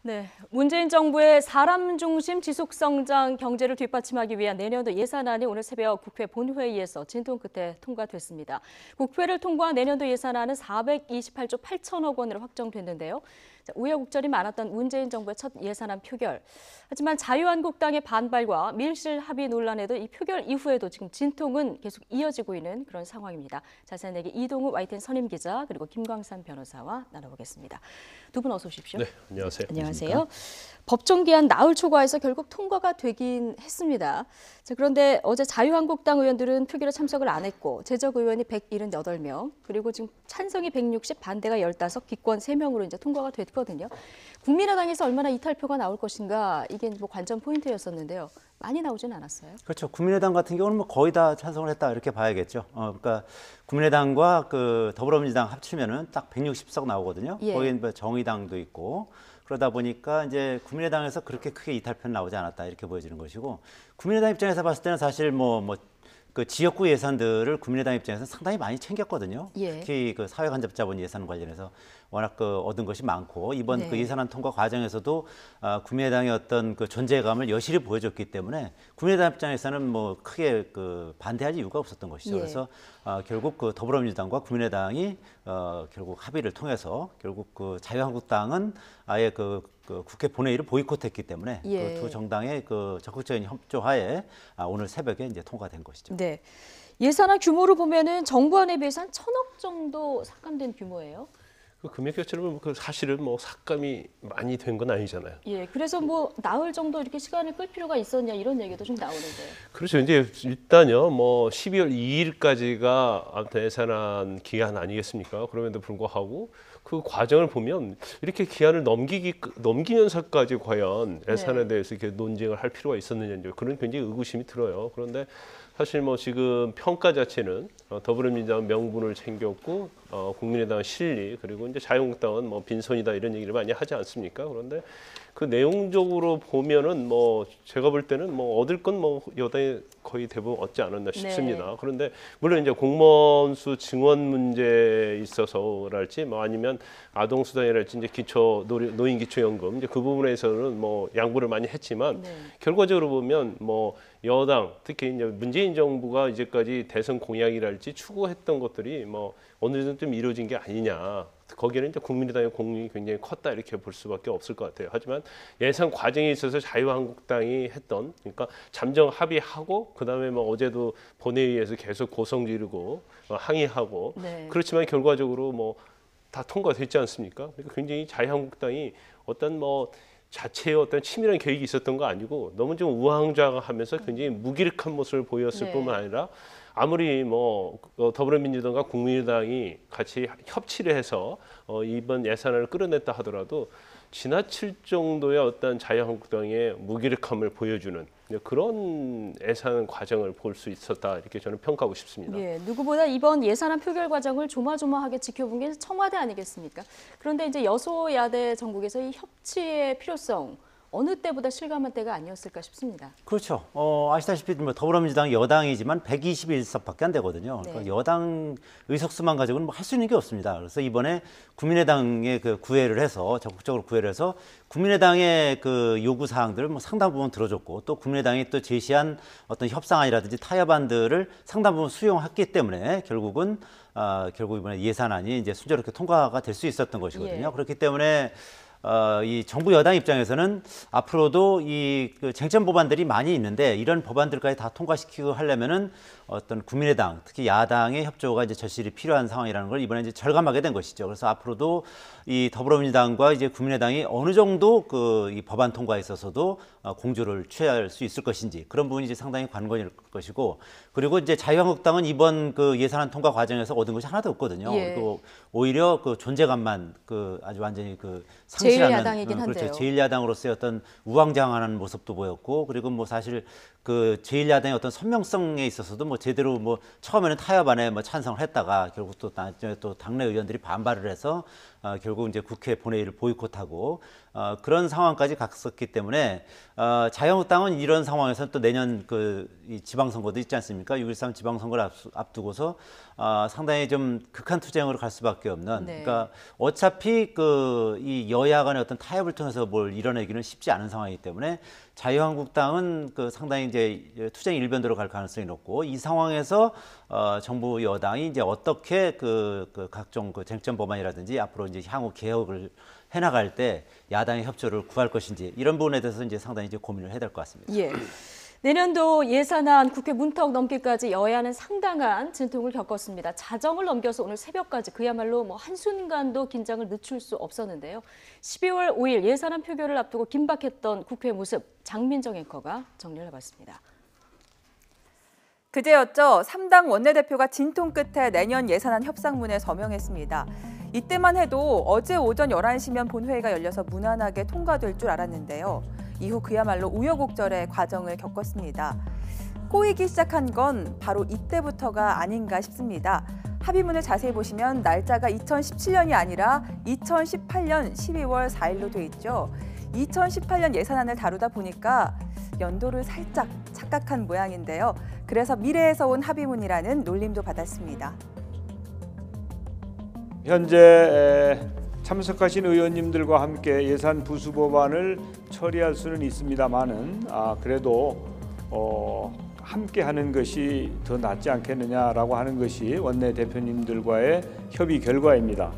네, 문재인 정부의 사람 중심 지속 성장 경제를 뒷받침하기 위한 내년도 예산안이 오늘 새벽 국회 본회의에서 진통 끝에 통과됐습니다. 국회를 통과한 내년도 예산안은 428조 8천억 원으로 확정됐는데요. 우여곡절이 많았던 문재인 정부의 첫 예산안 표결. 하지만 자유한국당의 반발과 밀실 합의 논란에도 이 표결 이후에도 지금 진통은 계속 이어지고 있는 그런 상황입니다. 자세한 얘기 이동우 YTN 선임 기자 그리고 김광산 변호사와 나눠보겠습니다. 두 분 어서 오십시오. 네, 안녕하세요. 안녕하세요. 법정 기한 나흘 초과해서 결국 통과가 되긴 했습니다. 자, 그런데 어제 자유한국당 의원들은 표결에 참석을 안 했고 제적 의원이 178명, 그리고 지금 찬성이 160, 반대가 15, 기권 3명으로 이제 통과가 됐거든요. 국민의당에서 얼마나 이탈표가 나올 것인가 이게 뭐 관전 포인트였었는데요. 많이 나오진 않았어요. 그렇죠. 국민의당 같은 경우는 뭐 거의 다 찬성을 했다 이렇게 봐야겠죠. 그러니까 국민의당과 그 더불어민주당 합치면은 딱 160석 나오거든요. 예. 거기에 뭐 정의당도 있고 그러다 보니까 이제 국민의당에서 그렇게 크게 이탈표는 나오지 않았다 이렇게 보여지는 것이고, 국민의당 입장에서 봤을 때는 사실 그 지역구 예산들을 국민의당 입장에서는 상당히 많이 챙겼거든요. 예. 특히 그 사회간접자본 예산 관련해서 워낙 그 얻은 것이 많고 이번 네. 그 예산안 통과 과정에서도 국민의당의 어떤 그 존재감을 여실히 보여줬기 때문에 국민의당 입장에서는 뭐 크게 그 반대할 이유가 없었던 것이죠. 예. 그래서 결국 그 더불어민주당과 국민의당이 결국 합의를 통해서 결국 그 자유한국당은 아예 그 국회 본회의를 보이콧했기 때문에 예. 그 두 정당의 그 적극적인 협조하에 오늘 새벽에 이제 통과된 것이죠. 네. 예산안 규모로 보면은 정부안에 비해서 한 1,000억 정도 삭감된 규모예요. 그 금액 자체는 그 사실은 뭐 삭감이 많이 된 건 아니잖아요. 예, 그래서 뭐 나흘 정도 이렇게 시간을 끌 필요가 있었냐 이런 얘기도 좀 나오는데. 그렇죠. 이제 일단요, 뭐 12월 2일까지가 아무튼 예산안 기한 아니겠습니까? 그럼에도 불구하고 그 과정을 보면 이렇게 기한을 넘기면서까지 과연 예산에 네. 대해서 이렇게 논쟁을 할 필요가 있었느냐, 이제 그런 굉장히 의구심이 들어요. 그런데 사실 뭐 지금 평가 자체는 더불어민주당은 명분을 챙겼고 국민의당은 실리, 그리고 이제 자유한국당은 뭐 빈손이다 이런 얘기를 많이 하지 않습니까? 그런데 그 내용적으로 보면은 뭐 제가 볼 때는 뭐 얻을 건 뭐 여당이 거의 대부분 얻지 않았나 싶습니다. 네. 그런데 물론 이제 공무원 수 증원 문제에 있어서랄지 뭐 아니면 아동 수당이랄지 이제 노인 기초연금 이제 그 부분에서는 뭐 양보를 많이 했지만 네. 결과적으로 보면 뭐 여당 특히 이제 문재인 정부가 이제까지 대선 공약이랄지 추구했던 것들이 뭐 어느 정도 좀 이루어진 게 아니냐. 거기에는 이제 국민의당의 공이 굉장히 컸다 이렇게 볼 수밖에 없을 것 같아요. 하지만 예산 과정에 있어서 자유한국당이 했던, 그러니까 잠정 합의하고 그다음에 뭐 어제도 본회의에서 계속 고성 지르고 항의하고 네. 그렇지만 결과적으로 뭐 다 통과됐지 않습니까? 그러니까 굉장히 자유한국당이 어떤 뭐 자체의 어떤 치밀한 계획이 있었던 거 아니고 너무 좀 우왕좌왕하면서 굉장히 무기력한 모습을 보였을 네. 뿐만 아니라 아무리 뭐 더불어민주당과 국민의당이 같이 협치를 해서 이번 예산을 끌어냈다 하더라도 지나칠 정도의 어떤 자유한국당의 무기력함을 보여주는 그런 예산 과정을 볼 수 있었다 이렇게 저는 평가하고 싶습니다. 예, 누구보다 이번 예산안 표결 과정을 조마조마하게 지켜본 게 청와대 아니겠습니까? 그런데 이제 여소야대 전국에서 이 협치의 필요성 어느 때보다 실감한 때가 아니었을까 싶습니다. 그렇죠. 아시다시피 뭐 더불어민주당 여당이지만 121석밖에 안 되거든요. 네. 그러니까 여당 의석수만 가지고는 뭐 할 수 있는 게 없습니다. 그래서 이번에 국민의당에 그 구애를 해서 적극적으로 구애를 해서 국민의당의 그 요구 사항들을 뭐 상당 부분 들어줬고 또 국민의당이 또 제시한 어떤 협상안이라든지 타협안들을 상당 부분 수용했기 때문에 결국 이번에 예산안이 이제 순조롭게 통과가 될 수 있었던 것이거든요. 예. 그렇기 때문에 이 정부 여당 입장에서는 앞으로도 그 쟁점 법안들이 많이 있는데 이런 법안들까지 다 통과시키고 하려면은 어떤 국민의당, 특히 야당의 협조가 이제 절실히 필요한 상황이라는 걸 이번에 이제 절감하게 된 것이죠. 그래서 앞으로도 이 더불어민주당과 이제 국민의당이 어느 정도 이 법안 통과에 있어서도 공조를 취할 수 있을 것인지 그런 부분이 이제 상당히 관건일 것이고, 그리고 이제 자유한국당은 이번 그 예산안 통과 과정에서 얻은 것이 하나도 없거든요. 예. 그리고 오히려 그 존재감만 아주 완전히 상실하는 제일 야당이긴 그렇죠. 한데요. 제일 야당으로서의 어떤 우왕좌왕하는 모습도 보였고, 그리고 뭐 사실 그 제1야당의 어떤 선명성에 있어서도 뭐 제대로 뭐 처음에는 타협안에 뭐 찬성을 했다가 결국 또 나중에 또 당내 의원들이 반발을 해서 결국 이제 국회 본회의를 보이콧하고 그런 상황까지 갔었기 때문에 자유한국당은 이런 상황에서 또 내년 이 지방선거도 있지 않습니까? 6.13 지방선거를 앞두고서 상당히 좀 극한 투쟁으로 갈 수밖에 없는. 네. 그러니까 어차피 이 여야 간의 어떤 타협을 통해서 뭘 이뤄내기는 쉽지 않은 상황이기 때문에 자유한국당은 상당히 이제 투쟁 일변도로 갈 가능성이 높고 이 상황에서 정부 여당이 이제 어떻게 각종 쟁점 법안이라든지 앞으로 이제 향후 개혁을 해나갈 때 야당의 협조를 구할 것인지 이런 부분에 대해서 이제 상당히 이제 고민을 해야 될 것 같습니다. 예. 내년도 예산안 국회 문턱 넘기까지 여야는 상당한 진통을 겪었습니다. 자정을 넘겨서 오늘 새벽까지 그야말로 뭐 한순간도 긴장을 늦출 수 없었는데요. 12월 5일 예산안 표결을 앞두고 긴박했던 국회 모습 장민정 앵커가 정리를 해봤습니다. 그제였죠. 3당 원내대표가 진통 끝에 내년 예산안 협상문에 서명했습니다. 이때만 해도 어제 오전 11시면 본회의가 열려서 무난하게 통과될 줄 알았는데요. 이후 그야말로 우여곡절의 과정을 겪었습니다. 꼬이기 시작한 건 바로 이때부터가 아닌가 싶습니다. 합의문을 자세히 보시면 날짜가 2017년이 아니라 2018년 12월 4일로 돼 있죠. 2018년 예산안을 다루다 보니까 연도를 살짝 착각한 모양인데요. 그래서 미래에서 온 합의문이라는 놀림도 받았습니다. 현재 참석하신 의원님들과 함께 예산 부수 법안을 처리할 수는 있습니다만은 그래도 함께 하는 것이 더 낫지 않겠느냐라고 하는 것이 원내 대표님들과의 협의 결과입니다.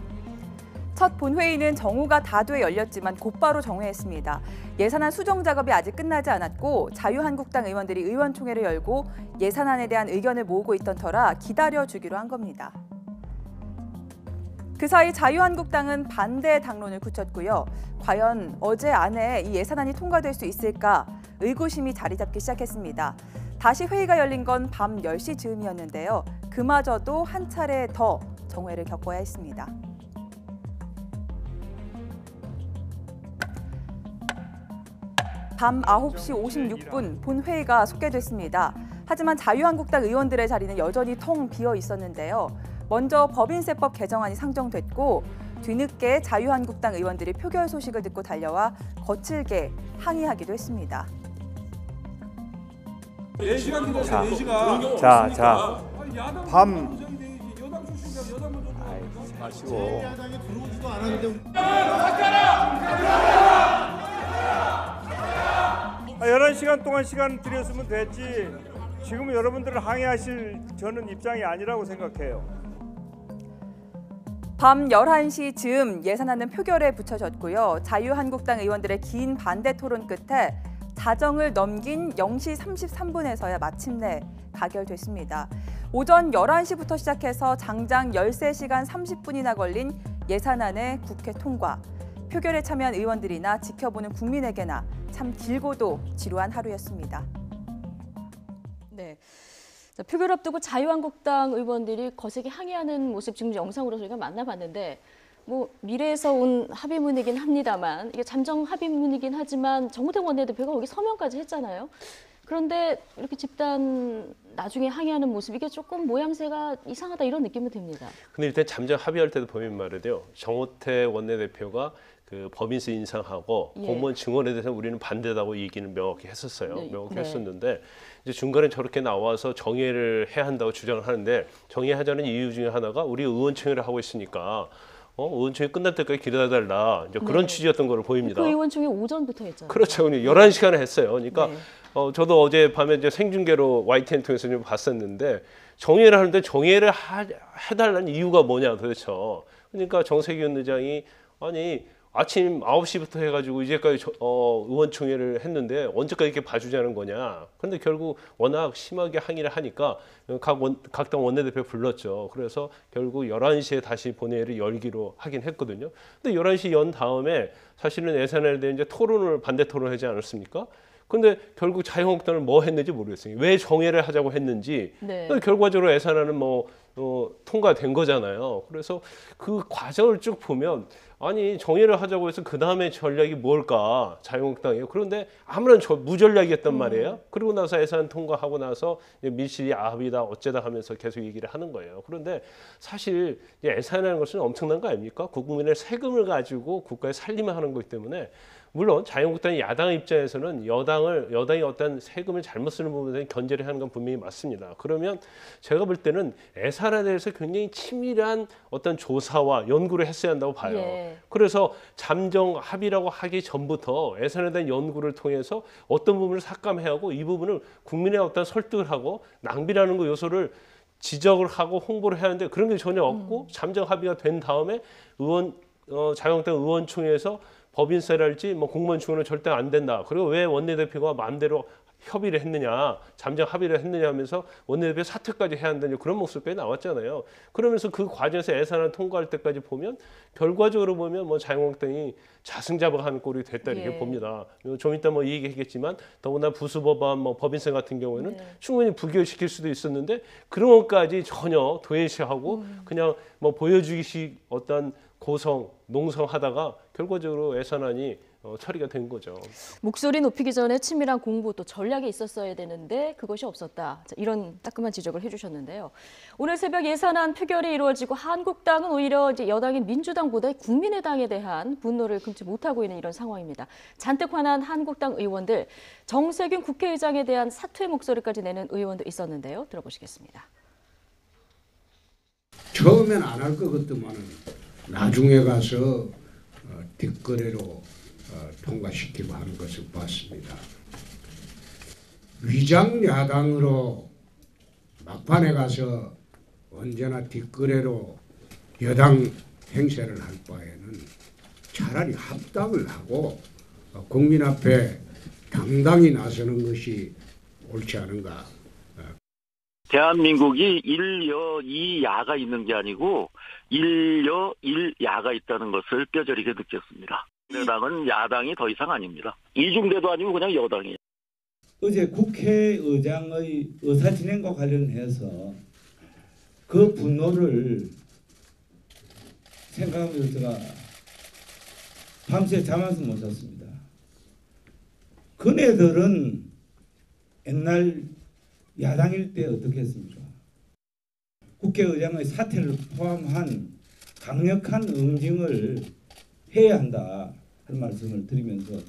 첫 본회의는 정오가 다 돼 열렸지만 곧바로 정회했습니다. 예산안 수정 작업이 아직 끝나지 않았고 자유한국당 의원들이 의원총회를 열고 예산안에 대한 의견을 모으고 있던 터라 기다려주기로 한 겁니다. 그 사이 자유한국당은 반대 당론을 굳혔고요. 과연 어제 안에 이 예산안이 통과될 수 있을까 의구심이 자리 잡기 시작했습니다. 다시 회의가 열린 건 밤 10시 즈음이었는데요. 그마저도 한 차례 더 정회를 겪어야 했습니다. 밤 9시 56분 본회의가 속개됐습니다. 하지만 자유한국당 의원들의 자리는 여전히 텅 비어 있었는데요. 먼저 법인세법 개정안이 상정됐고 뒤늦게 자유한국당 의원들이 표결 소식을 듣고 달려와 거칠게 항의하기도 했습니다. 밤 마시고 11시간 동안 시간 드렸으면 됐지. 지금 여러분들을 항의하실 저는 입장이 아니라고 생각해요. 밤 11시 즈음 예산안은 표결에 붙여졌고요. 자유한국당 의원들의 긴 반대 토론 끝에 자정을 넘긴 0시 33분에서야 마침내 가결됐습니다. 오전 11시부터 시작해서 장장 13시간 30분이나 걸린 예산안의 국회 통과. 표결에 참여한 의원들이나 지켜보는 국민에게나 참 길고도 지루한 하루였습니다. 네. 자, 표결 앞두고 자유한국당 의원들이 거세게 항의하는 모습 지금 영상으로 저희가 만나봤는데 뭐 미래에서 온 합의문이긴 합니다만 이게 잠정 합의문이긴 하지만 정우택 원내대표가 여기 서명까지 했잖아요. 그런데 이렇게 집단 나중에 항의하는 모습 이게 조금 모양새가 이상하다 이런 느낌이 듭니다. 근데 일단 잠정 합의할 때도 보면 말이에요. 정우택 원내대표가 그 법인세 인상하고 공무원 증언에 대해서 우리는 반대다고 얘기는 명확히 했었어요. 명확히 했었는데 이제 중간에 저렇게 나와서 정회를 해야 한다고 주장을 하는데 정회하자는 이유 중에 하나가 우리 의원총회를 하고 있으니까 의원총회 끝날 때까지 기다려달라 이제 그런 취지였던 걸로 보입니다. 그 의원총회 오전부터 했잖아요. 그렇죠. 11시간을 했어요. 그러니까 저도 어제 밤에 이제 생중계로 YTN 통해서 좀 봤었는데 정회를 하는데 정회를 해달라는 이유가 뭐냐 도대체. 그러니까 정세균 의장이 아니 아침 9시부터 해가지고 이제까지 의원총회를 했는데 언제까지 이렇게 봐주자는 거냐. 그런데 결국 워낙 심하게 항의를 하니까 각 당 원내대표 불렀죠. 그래서 결국 11시에 다시 본회의를 열기로 하긴 했거든요. 근데 11시 연 다음에 사실은 예산에 대해 이제 반대 토론을 하지 않았습니까? 근데 결국 자유한국당은 뭐 했는지 모르겠어요. 왜 정회를 하자고 했는지. 결과적으로 예산안은 뭐 통과된 거잖아요. 그래서 그 과정을 쭉 보면 아니 정의를 하자고 해서 그 다음에 전략이 뭘까 자유한국당이에요. 그런데 아무런 무전략이었단 말이에요. 그리고 나서 예산 통과하고 나서 밀실이 아합이다 어쩌다 하면서 계속 얘기를 하는 거예요. 그런데 사실 예산이라는 것은 엄청난 거 아닙니까? 국민의 세금을 가지고 국가의 살림을 하는 거기 때문에 물론 자유한국당이 야당 입장에서는 여당이 어떤 세금을 잘못 쓰는 부분에 견제를 하는 건 분명히 맞습니다. 그러면 제가 볼 때는 예산에 대해서 굉장히 치밀한 어떤 조사와 연구를 했어야 한다고 봐요. 예. 그래서 잠정 합의라고 하기 전부터 예산에 대한 연구를 통해서 어떤 부분을 삭감해야 하고 이 부분을 국민의 어떤 설득을 하고 낭비라는 거 요소를 지적을 하고 홍보를 해야 하는데 그런 게 전혀 없고 잠정 합의가 된 다음에 자유한국당 의원총회에서 법인세랄지 뭐 공무원 충원은 절대 안 된다. 그리고 왜 원내대표가 마음대로 협의를 했느냐, 잠정 합의를 했느냐 하면서 원내대표 사퇴까지 해야 한다는 그런 목소리까지 나왔잖아요. 그러면서 그 과정에서 예산안 통과할 때까지 보면 결과적으로 보면 뭐 자유한국당이 자승자박하는 꼴이 됐다 이렇게 봅니다. 좀 이따 뭐 이 얘기하겠지만 더구나 부수법안, 뭐 법인세 같은 경우에는 충분히 부결시킬 수도 있었는데 그런 것까지 전혀 도외시하고 그냥 뭐 보여주기식 어떤 고성, 농성하다가 결과적으로 예산안이 처리가 된 거죠. 목소리 높이기 전에 치밀한 공부 또 전략이 있었어야 되는데 그것이 없었다. 자, 이런 따끔한 지적을 해주셨는데요. 오늘 새벽 예산안 표결이 이루어지고 한국당은 오히려 이제 여당인 민주당보다 국민의당에 대한 분노를 금치 못하고 있는 이런 상황입니다. 잔뜩 화난 한국당 의원들, 정세균 국회의장에 대한 사퇴 목소리까지 내는 의원도 있었는데요. 들어보시겠습니다. 처음엔 안 할 것 같더만은 나중에 가서 뒷거래로 통과시키고 하는 것을 봤습니다. 위장 야당으로 막판에 가서 언제나 뒷거래로 여당 행세를 할 바에는 차라리 합당을 하고 국민 앞에 당당히 나서는 것이 옳지 않은가. 대한민국이 일여 이야가 있는 게 아니고 일여 일야가 있다는 것을 뼈저리게 느꼈습니다. 국민의당은 야당이 더 이상 아닙니다. 이중대도 아니고 그냥 여당이에요. 어제 국회의장의 의사진행과 관련해서 그 분노를 생각하면서 제가 밤새 잠 한숨 못 잤습니다. 그네들은 옛날 야당일 때 어떻게 했습니까? 국회의장의 사퇴를 포함한 강력한 응징을 해야 한다 하는 말씀을 드리면서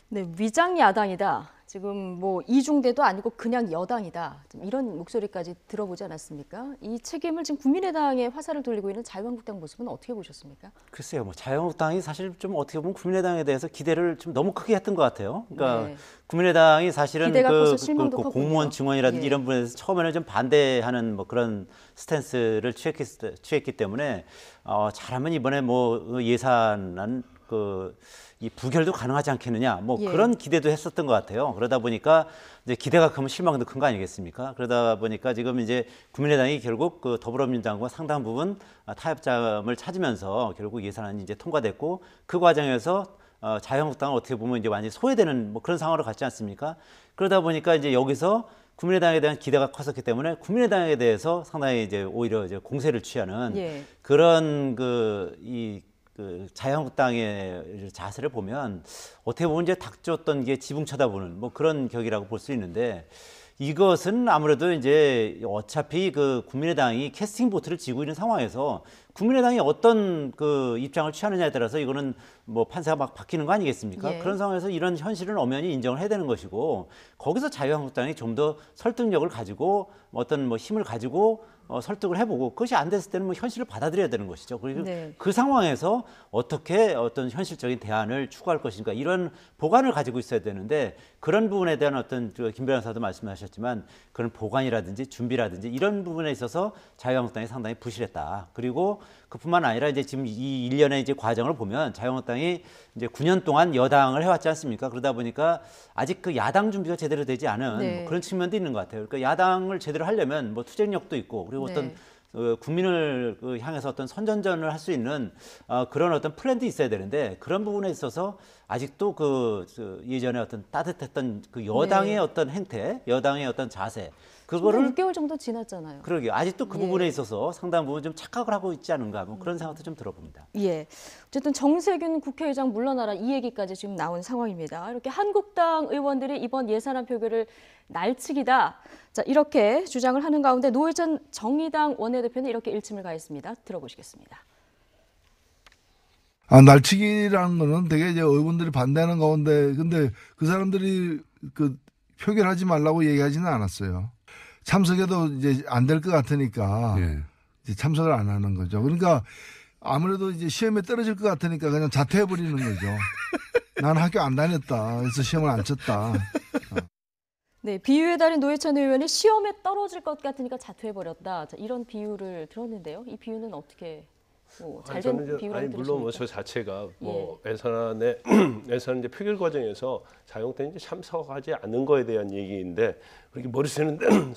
네, 위장 야당이다. 지금 뭐 이중대도 아니고 그냥 여당이다. 좀 이런 목소리까지 들어보지 않았습니까? 이 책임을 지금 국민의당에 화살을 돌리고 있는 자유한국당 모습은 어떻게 보셨습니까? 글쎄요, 뭐 자유한국당이 사실 좀 어떻게 보면 국민의당에 대해서 기대를 좀 너무 크게 했던 것 같아요. 그러니까 네. 국민의당이 사실은 기대가 커서 실망도 컸군요. 공무원 증원이라든지 예. 이런 부분에서 처음에는 좀 반대하는 뭐 그런 스탠스를 취했기 때문에 잘하면 이번에 뭐 예산안 이 부결도 가능하지 않겠느냐, 뭐 예. 그런 기대도 했었던 것 같아요. 그러다 보니까 이제 기대가 크면 실망도 큰 거 아니겠습니까? 그러다 보니까 지금 이제 국민의당이 결국 그 더불어민주당과 상당 부분 타협점을 찾으면서 결국 예산안이 이제 통과됐고 그 과정에서 자유한국당은 어떻게 보면 이제 완전히 소외되는 뭐 그런 상황으로 갔지 않습니까? 그러다 보니까 이제 여기서 국민의당에 대한 기대가 컸었기 때문에 국민의당에 대해서 상당히 이제 오히려 이제 공세를 취하는 예. 그런 그 자유한국당의 자세를 보면 어떻게 보면 이제 닥쳤던 게 지붕 쳐다보는 뭐 그런 격이라고 볼 수 있는데 이것은 아무래도 이제 어차피 그 국민의당이 캐스팅 보트를 쥐고 있는 상황에서 국민의당이 어떤 그 입장을 취하느냐에 따라서 이거는 뭐 판세가 막 바뀌는 거 아니겠습니까? 예. 그런 상황에서 이런 현실은 엄연히 인정을 해야 되는 것이고 거기서 자유한국당이 좀 더 설득력을 가지고 어떤 뭐 힘을 가지고 설득을 해보고 그것이 안 됐을 때는 뭐 현실을 받아들여야 되는 것이죠. 그리고 네. 그 상황에서 어떻게 어떤 현실적인 대안을 추구할 것인가 이런 보관을 가지고 있어야 되는데 그런 부분에 대한 어떤 김 변호사도 말씀하셨지만 그런 보관이라든지 준비라든지 이런 부분에 있어서 자유한국당이 상당히 부실했다. 그리고 그뿐만 아니라 이제 지금 이 일련의 이제 과정을 보면 자유한국당이 이제 9년 동안 여당을 해왔지 않습니까? 그러다 보니까 아직 그 야당 준비가 제대로 되지 않은 네. 뭐 그런 측면도 있는 것 같아요. 그러니까 야당을 제대로 하려면 뭐 투쟁력도 있고 그리고 어떤 국민을 향해서 어떤 선전전을 할 수 있는 그런 어떤 플랜도 있어야 되는데 그런 부분에 있어서 아직도 예전에 어떤 따뜻했던 그 여당의 네. 어떤 행태, 여당의 어떤 자세 그거를 6개월 정도 지났잖아요. 그러게요. 아직도 그 예. 부분에 있어서 상당 부분 좀 착각을 하고 있지 않은가 뭐 그런 생각도 좀 들어봅니다. 예. 어쨌든 정세균 국회의장 물러나라 이 얘기까지 지금 나온 상황입니다. 이렇게 한국당 의원들이 이번 예산안 표결을 날치기다. 자, 이렇게 주장을 하는 가운데 노회찬 정의당 원내대표는 이렇게 일침을 가했습니다. 들어보시겠습니다. 날치기라는 거는 되게 이제 의원들이 반대하는 가운데 근데 그 사람들이 그 표결하지 말라고 얘기하지는 않았어요. 참석해도 이제 안 될 것 같으니까 예. 이제 참석을 안 하는 거죠. 그러니까 아무래도 이제 시험에 떨어질 것 같으니까 그냥 자퇴해버리는 거죠. 난 학교 안 다녔다. 그래서 시험을 안 쳤다. 네, 비유에 달인 노회찬 의원이 시험에 떨어질 것 같으니까 자퇴해버렸다. 자, 이런 비유를 들었는데요. 이 비유는 어떻게 잘된 비유라고 물론 뭐 들으십니까? 저 자체가 뭐 예산안에 예산 이제 표결 과정에서 자유한국당이 이제 참석하지 않은 거에 대한 얘기인데 그렇게 머릿속에는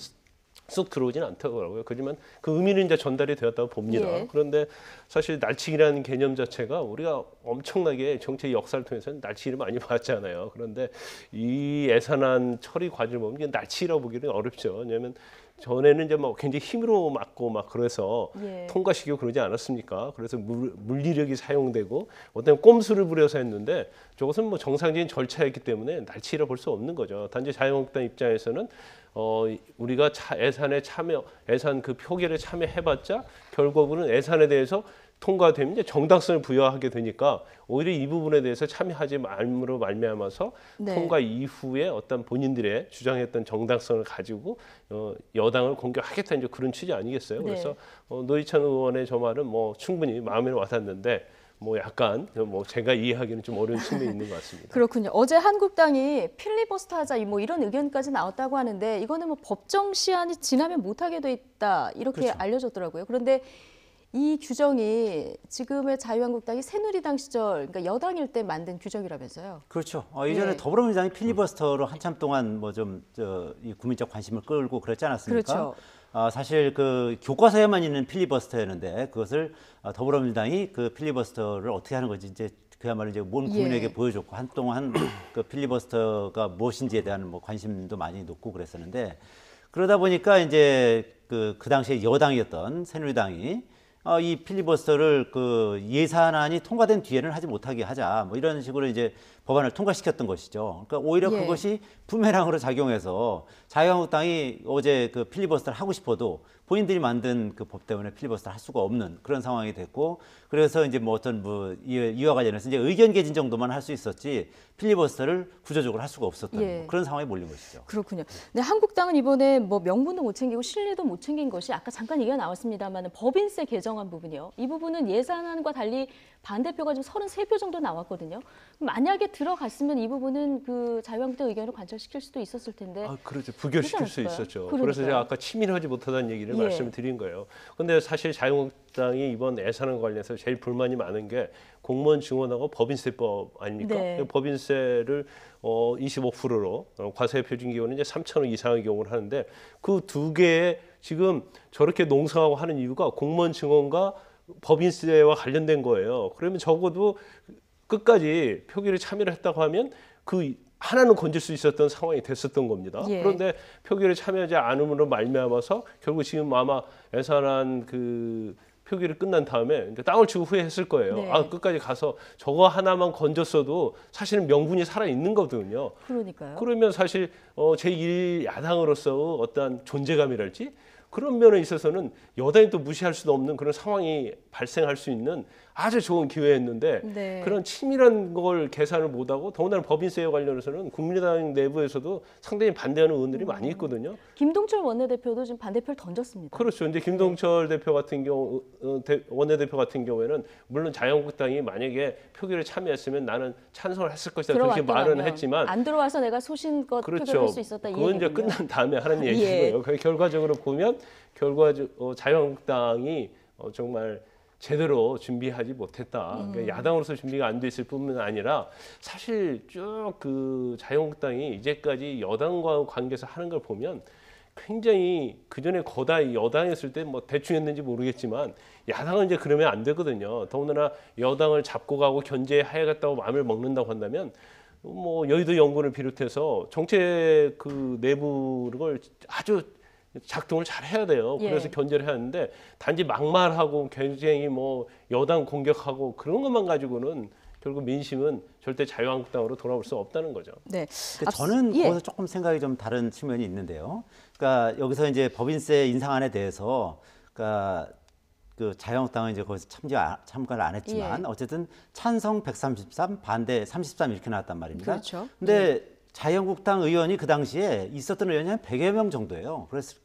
쑥 들어오진 않더라고요. 하지만 그 의미는 이제 전달이 되었다고 봅니다. 예. 그런데 사실 날치기라는 개념 자체가 우리가 엄청나게 정치 역사를 통해서는 날치기를 많이 봤잖아요. 그런데 이 예산안 처리 과정을 보면 이게 날치기라고 보기는 어렵죠. 왜냐하면 전에는 이제 뭐 굉장히 힘으로 막고 막 그래서 예. 통과시키고 그러지 않았습니까? 그래서 물리력이 사용되고 어떤 꼼수를 부려서 했는데 저것은 뭐 정상적인 절차였기 때문에 날치기라 볼 수 없는 거죠. 단지 자유한국당 입장에서는 우리가 예산에 참여, 예산 그 표결에 참여해봤자 결국은 예산에 대해서 통과되면 이제 정당성을 부여하게 되니까 오히려 이 부분에 대해서 참여하지 말므로 말미암아서 네. 통과 이후에 어떤 본인들의 주장했던 정당성을 가지고 여당을 공격하겠다 이제 그런 취지 아니겠어요? 네. 그래서 노회찬 의원의 저 말은 뭐 충분히 마음에 와닿는데 뭐 약간 뭐 제가 이해하기는 좀 어려운 측면이 있는 것 같습니다. 그렇군요. 어제 한국당이 필리버스터하자 뭐 이런 의견까지 나왔다고 하는데 이거는 뭐 법정 시한이 지나면 못하게 돼 있다 이렇게 그렇죠. 알려졌더라고요. 그런데 이 규정이 지금의 자유한국당이 새누리당 시절, 그러니까 여당일 때 만든 규정이라면서요. 그렇죠. 이전에 예. 더불어민주당이 필리버스터로 한참 동안 뭐 좀 이 국민적 관심을 끌고 그랬지 않았습니까? 그렇죠. 사실 그 교과서에만 있는 필리버스터였는데 그것을 더불어민주당이 그 필리버스터를 어떻게 하는 건지 이제 그야말로 이제 온 국민에게 예. 보여줬고 한동안 그 필리버스터가 무엇인지에 대한 뭐 관심도 많이 놓고 그랬었는데 그러다 보니까 이제 그 당시에 여당이었던 새누리당이 이 필리버스터를 그 예산안이 통과된 뒤에는 하지 못하게 하자 뭐 이런 식으로 이제 법안을 통과시켰던 것이죠. 그러니까 오히려 예. 그것이 부메랑으로 작용해서 자유한국당이 어제 그 필리버스터를 하고 싶어도 본인들이 만든 그 법 때문에 필리버스터를 할 수가 없는 그런 상황이 됐고 그래서 이제 뭐 어떤 뭐 이와 관련해서 이제 의견 개진 정도만 할 수 있었지 필리버스터를 구조적으로 할 수가 없었던 예. 뭐 그런 상황에 몰린 것이죠. 그렇군요. 근데 한국당은 이번에 뭐 명분도 못 챙기고 실리도 못 챙긴 것이 아까 잠깐 얘기가 나왔습니다만 법인세 개정안 부분이요. 이 부분은 예산안과 달리 반대표가 지금 33표 정도 나왔거든요. 만약에 들어갔으면 이 부분은 그 자유한국당 의견을 관철시킬 수도 있었을 텐데. 그렇죠. 부결시킬 수 않았을까요? 있었죠. 그러니까요. 그래서 제가 아까 치밀하지 못하다는 얘기를 예. 말씀을 드린 거예요. 그런데 사실 자유한국당이 이번 예산안 관련해서 제일 불만이 많은 게 공무원 증언하고 법인세법 아닙니까? 네. 법인세를 25%로 과세 표준 기호는 이제 3,000원 이상의 경우를 하는데 그 두 개에 지금 저렇게 농성하고 하는 이유가 공무원 증언과 법인세와 관련된 거예요. 그러면 적어도 끝까지 표결에 참여를 했다고 하면 그 하나는 건질 수 있었던 상황이 됐었던 겁니다. 예. 그런데 표결에 참여하지 않음으로 말미암아서 결국 지금 아마 예산안 그 표결이 끝난 다음에 이제 땅을 치고 후회했을 거예요. 네. 끝까지 가서 저거 하나만 건졌어도 사실은 명분이 살아 있는 거거든요. 그러니까요. 그러면 사실 제1야당으로서 어떠한 존재감이랄지 그런 면에 있어서는 여당이 또 무시할 수도 없는 그런 상황이 발생할 수 있는 아주 좋은 기회였는데 네. 그런 치밀한 걸 계산을 못하고 더군다나 법인세에 관련해서는 국민의당 내부에서도 상당히 반대하는 의원들이 많이 있거든요. 김동철 원내대표도 지금 반대표를 던졌습니다. 그렇죠. 이제 김동철 대표 같은 경우 원내대표 같은 경우에는 물론 자유한국당이 만약에 표결에 참여했으면 나는 찬성을 했을 것이다 그렇게 말은 했지만 안 들어와서 내가 소신껏 그렇죠. 표결할 수 있었다 이 그건 이제 얘기군요. 끝난 다음에 하는 예. 얘기고요. 결과적으로 보면 자유한국당이 정말 제대로 준비하지 못했다. 그러니까 야당으로서 준비가 안 됐을 뿐만 아니라 사실 쭉 그 자유한국당이 이제까지 여당과 관계에서 하는 걸 보면 굉장히 그 전에 거다 여당했을 때 뭐 대충 했는지 모르겠지만 야당은 이제 그러면 안 되거든요. 더군다나 여당을 잡고 가고 견제해야겠다고 마음을 먹는다고 한다면 뭐 여의도 연구를 비롯해서 정책 그 내부를 아주 작동을 잘 해야 돼요. 예. 그래서 견제를 해야 하는데 단지 막말하고 굉장히 뭐 여당 공격하고 그런 것만 가지고는 결국 민심은 절대 자유한국당으로 돌아올 수 없다는 거죠. 네. 근데 저는 예. 거기서 조금 생각이 좀 다른 측면이 있는데요. 그러니까 여기서 이제 법인세 인상안에 대해서 그러니까 그 자유한국당은 이제 거기서 참가를 안 했지만 예. 어쨌든 찬성 133, 반대 33 이렇게 나왔단 말입니다. 그렇죠. 근데 자유한국당 의원이 그 당시에 있었던 의원이 한 100여 명 정도예요. 그래서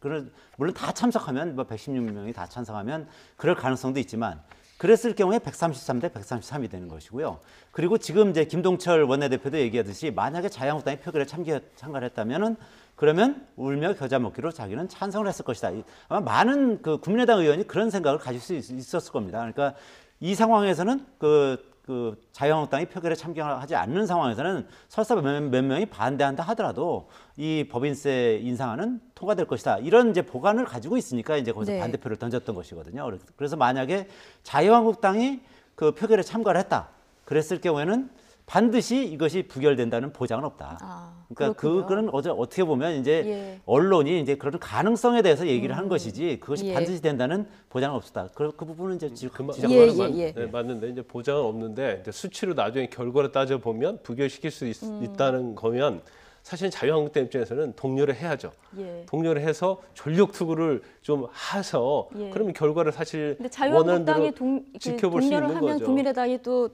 물론 다 참석하면 뭐 116명이 다 찬성하면 그럴 가능성도 있지만 그랬을 경우에 133대 133이 되는 것이고요. 그리고 지금 이제 김동철 원내대표도 얘기하듯이 만약에 자유한국당이 표결에 참가를 했다면은 그러면 울며 겨자 먹기로 자기는 찬성을 했을 것이다. 아마 많은 그 국민의당 의원이 그런 생각을 가질 수 있었을 겁니다. 그러니까 이 상황에서는 그 자유한국당이 표결에 참가하지 않는 상황에서는 설사 몇 명이 반대한다 하더라도 이 법인세 인상안은 통과될 것이다. 이런 이제 보관을 가지고 있으니까 이제 거기서 네. 반대표를 던졌던 것이거든요. 그래서 만약에 자유한국당이 그 표결에 참가를 했다. 그랬을 경우에는 반드시 이것이 부결된다는 보장은 없다. 그러니까 그거는 어떻게 보면 이제 예. 언론이 이제 그런 가능성에 대해서 얘기를 한 것이지 그것이 예. 반드시 된다는 보장은 없다. 그 부분은 이제 지적을 예, 하는 예. 네, 맞는데 이제 보장은 없는데 이제 수치로 나중에 결과를 따져 보면 부결시킬 수 있다는 거면 사실 자유한국당 입장에서는 동료를 해야죠. 예. 동료를 해서 전력 투구를 좀 해서 예. 그러면 결과를 사실 근데 원하는 자유한국당이 대로 지켜볼 수 동료를 있는 하면 거죠. 국민의당이 또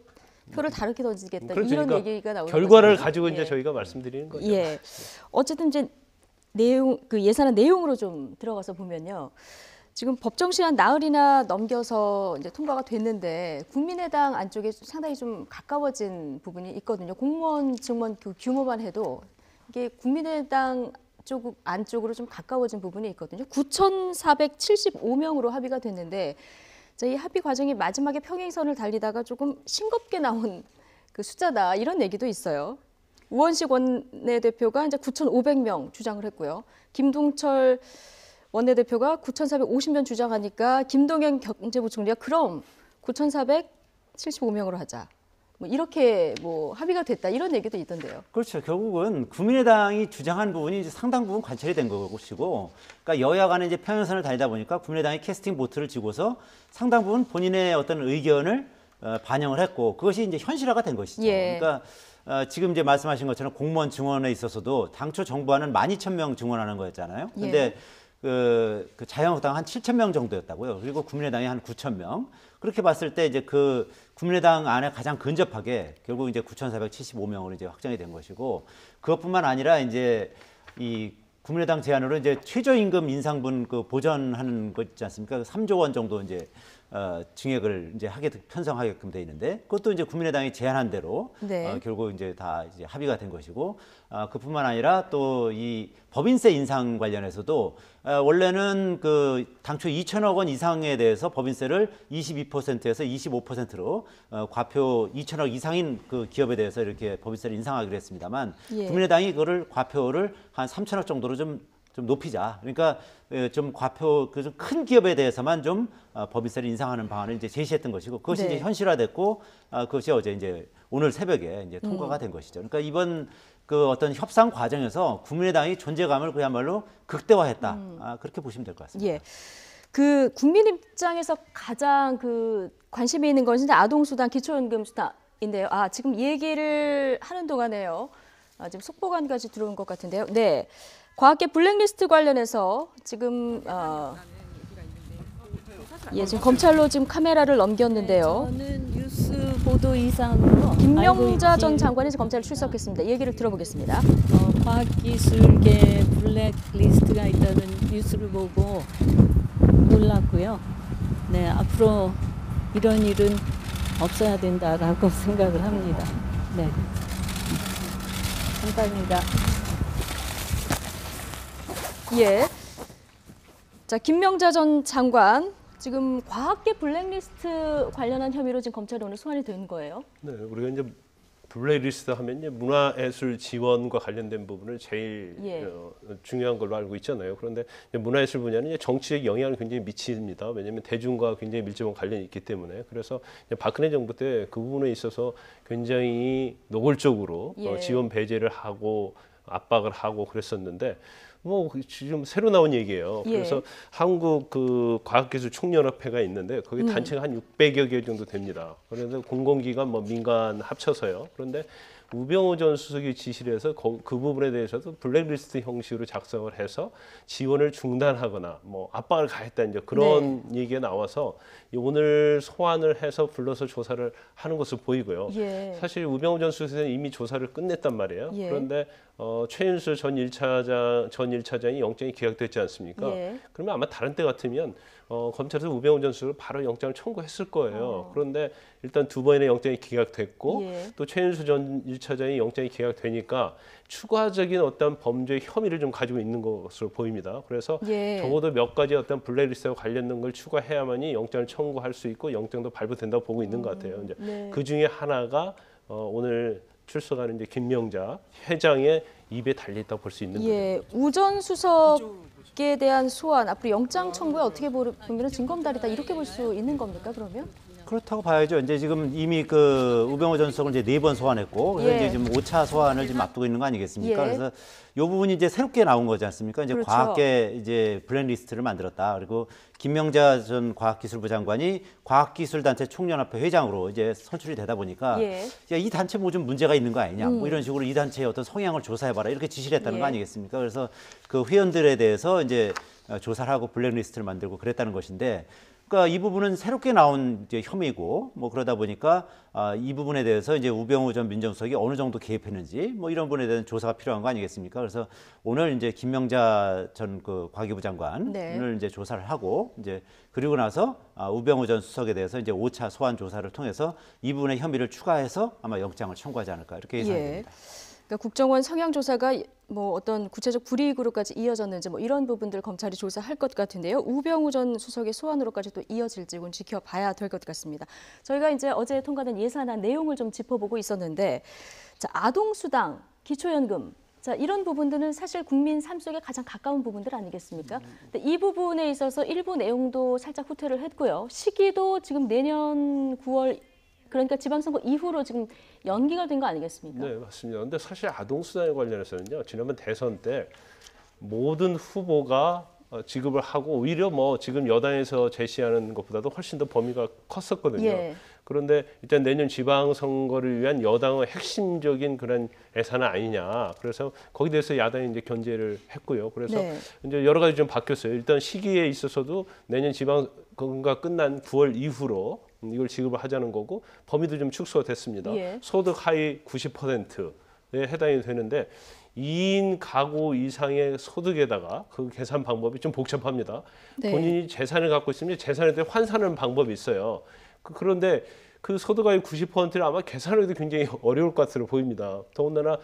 표를 다르게 던지겠다. 그렇죠. 이런 그러니까 얘기가 나오는 결과를 거죠. 가지고 이제 예. 저희가 말씀드리는 거죠. 예. 어쨌든 이제 내용 그 예산안 내용으로 좀 들어가서 보면요. 지금 법정 시한 나흘이나 넘겨서 이제 통과가 됐는데 국민의당 안쪽에 상당히 좀 가까워진 부분이 있거든요. 공무원 증원 그 규모만 해도 이게 국민의당 쪽 안쪽으로 좀 가까워진 부분이 있거든요. 9,475명으로 합의가 됐는데 이 합의 과정이 마지막에 평행선을 달리다가 조금 싱겁게 나온 그 숫자다 이런 얘기도 있어요. 우원식 원내대표가 이제 9,500명 주장을 했고요. 김동철 원내대표가 9,450명 주장하니까 김동연 경제부총리가 그럼 9,475명으로 하자. 뭐 이렇게 뭐 합의가 됐다 이런 얘기도 있던데요. 그렇죠. 결국은 국민의당이 주장한 부분이 이제 상당 부분 관철이 된 것이고, 그러니까 여야 간에 이제 평행선을 달리다 보니까 국민의당이 캐스팅 보트를 쥐고서 상당 부분 본인의 어떤 의견을 반영을 했고, 그것이 이제 현실화가 된 것이죠. 예. 그러니까 지금 이제 말씀하신 것처럼 공무원 증원에 있어서도 당초 정부안은 12,000명 증원하는 거였잖아요. 근데 예. 그 자유한국당 한 7,000명 정도였다고요. 그리고 국민의당이 한 9,000명. 그렇게 봤을 때 이제 그 국민의당 안에 가장 근접하게 결국 이제 9,475명으로 이제 확정이 된 것이고, 그것뿐만 아니라 이제 이 국민의당 제안으로 이제 최저임금 인상분 그 보전하는 것 있지 않습니까? 3조 원 정도 이제 증액을 이제 편성하게끔 돼 있는데, 그것도 이제 국민의당이 제안한 대로 네. 결국 이제 다 이제 합의가 된 것이고, 그뿐만 아니라 또 이 법인세 인상 관련해서도 원래는 그 당초 2천억 원 이상에 대해서 법인세를 22%에서 25%로 과표 2천억 이상인 그 기업에 대해서 이렇게 법인세를 인상하기로 했습니다만, 예. 국민의당이 그거를 과표를 한 3천억 정도로 좀 높이자. 그러니까 좀 과표 그 좀 큰 기업에 대해서만 좀 법인세를 인상하는 방안을 이제 제시했던 것이고, 그것이 네. 이제 현실화됐고, 그것이 어제 이제 오늘 새벽에 이제 통과가 된 것이죠. 그러니까 이번 그 어떤 협상 과정에서 국민의당이 존재감을 그야말로 극대화했다. 그렇게 보시면 될 것 같습니다. 예. 그 국민 입장에서 가장 그 관심이 있는 것은 이제 아동수당, 기초연금수당인데요. 지금 얘기를 하는 동안에요. 지금 속보관까지 들어온 것 같은데요. 네. 과학계 블랙리스트 관련해서 지금 지금 검찰로 지금 카메라를 넘겼는데요. 저는 뉴스 보도 이상으로 김명자 전 장관이 검찰에 출석했습니다. 얘기를 들어보겠습니다. 과학기술계 블랙리스트가 있다는 뉴스를 보고 놀랐고요. 네, 앞으로 이런 일은 없어야 된다라고 생각을 합니다. 네, 감사합니다. 예. 자, 김명자 전 장관 지금 과학계 블랙리스트 관련한 혐의로 지금 검찰에 오늘 소환이 된 거예요. 네, 우리가 이제 블랙리스트 하면 이제 문화예술 지원과 관련된 부분을 제일 예. 중요한 걸로 알고 있잖아요. 그런데 이제 문화예술 분야는 이제 정치적 영향을 굉장히 미칩니다. 왜냐하면 대중과 굉장히 밀접한 관련이 있기 때문에. 그래서 이제 박근혜 정부 때 그 부분에 있어서 굉장히 노골적으로 예. 지원 배제를 하고 압박을 하고 그랬었는데, 뭐 지금 새로 나온 얘기예요. 예. 그래서 한국 그 과학기술총연합회가 있는데 거기 단체가 한 600여 개 정도 됩니다. 그런데 공공기관 뭐 민간 합쳐서요. 그런데 우병우 전 수석이 지시를 해서 그 부분에 대해서도 블랙리스트 형식으로 작성을 해서 지원을 중단하거나 뭐 압박을 가했다 이제 그런 얘기가 나와서 오늘 소환을 해서 불러서 조사를 하는 것으로 보이고요. 예. 사실 우병우 전 수석은 이미 조사를 끝냈단 말이에요. 예. 그런데 최윤수 전 1차장이 영장이 기각됐지 않습니까? 예. 그러면 아마 다른 때 같으면 검찰에서 우병우 전 수석을 바로 영장을 청구했을 거예요. 그런데 일단 두 번의 영장이 기각됐고 예. 또 최윤수 전 1차장이 영장이 기각되니까 추가적인 어떤 범죄 혐의를 좀 가지고 있는 것으로 보입니다. 그래서 예. 적어도 몇 가지 어떤 블랙리스트와 관련된 걸 추가해야만이 영장을 청구할 수 있고 영장도 발부된다고 보고 있는 것 같아요. 이제 네. 그 중에 하나가 오늘 출석하는 이제 김명자 회장의 입에 달려 있다고 볼 수 있는 거죠. 예, 우전 수석에 대한 소환 앞으로 영장 청구에 어떻게 보면 징검다리다 이렇게 볼 수 있는 겁니까 그러면? 그렇다고 봐야죠. 이제 지금 이미 그 우병우 전 수석을 이제 4번 소환했고, 그래서 예. 이제 지금 5차 소환을 지금 앞두고 있는 거 아니겠습니까? 예. 그래서 이 부분이 이제 새롭게 나온 거지 않습니까? 이제 그렇죠. 과학계 이제 블랙리스트를 만들었다. 그리고 김명자 전 과학기술부 장관이 과학기술단체 총연합회 회장으로 이제 선출이 되다 보니까 예. 야, 이 단체 뭐 좀 문제가 있는 거 아니냐? 뭐 이런 식으로 이 단체의 어떤 성향을 조사해봐라 이렇게 지시를 했다는 예. 거 아니겠습니까? 그래서 그 회원들에 대해서 이제 조사를 하고 블랙리스트를 만들고 그랬다는 것인데. 그러니까 이 부분은 새롭게 나온 이제 혐의고 뭐 그러다 보니까 이 부분에 대해서 이제 우병우 전 민정수석이 어느 정도 개입했는지 뭐 이런 부분에 대한 조사가 필요한 거 아니겠습니까? 그래서 오늘 이제 김명자 전 그 과기부 장관을 네. 이제 조사를 하고 이제 그리고 나서 우병우 전 수석에 대해서 이제 5차 소환 조사를 통해서 이 부분의 혐의를 추가해서 아마 영장을 청구하지 않을까 이렇게 예상됩니다. 그러니까 국정원 성향 조사가 뭐 어떤 구체적 불이익으로까지 이어졌는지 뭐 이런 부분들 검찰이 조사할 것 같은데요. 우병우 전 수석의 소환으로까지 또 이어질지는 지켜봐야 될 것 같습니다. 저희가 이제 어제 통과된 예산안 내용을 좀 짚어보고 있었는데, 자, 아동수당, 기초연금. 자, 이런 부분들은 사실 국민 삶 속에 가장 가까운 부분들 아니겠습니까? 근데 이 부분에 있어서 일부 내용도 살짝 후퇴를 했고요. 시기도 지금 내년 9월 그러니까 지방선거 이후로 지금 연기가 된 거 아니겠습니까? 네, 맞습니다. 근데 사실 아동수당에 관련해서는요, 지난번 대선 때 모든 후보가 지급을 하고 오히려 뭐 지금 여당에서 제시하는 것보다도 훨씬 더 범위가 컸었거든요. 예. 그런데 일단 내년 지방선거를 위한 여당의 핵심적인 그런 예산은 아니냐. 그래서 거기에 대해서 야당이 이제 견제를 했고요. 그래서 네. 이제 여러 가지 좀 바뀌었어요. 일단 시기에 있어서도 내년 지방선거가 끝난 9월 이후로 이걸 지급을 하자는 거고 범위도 좀 축소가 됐습니다. 예. 소득 하위 90%에 해당이 되는데 2인 가구 이상의 소득에다가 그 계산 방법이 좀 복잡합니다. 네. 본인이 재산을 갖고 있으면 재산에 대해 환산하는 방법이 있어요. 그런데 그 소득의 90%를 아마 계산하기도 굉장히 어려울 것으로 보입니다. 더군다나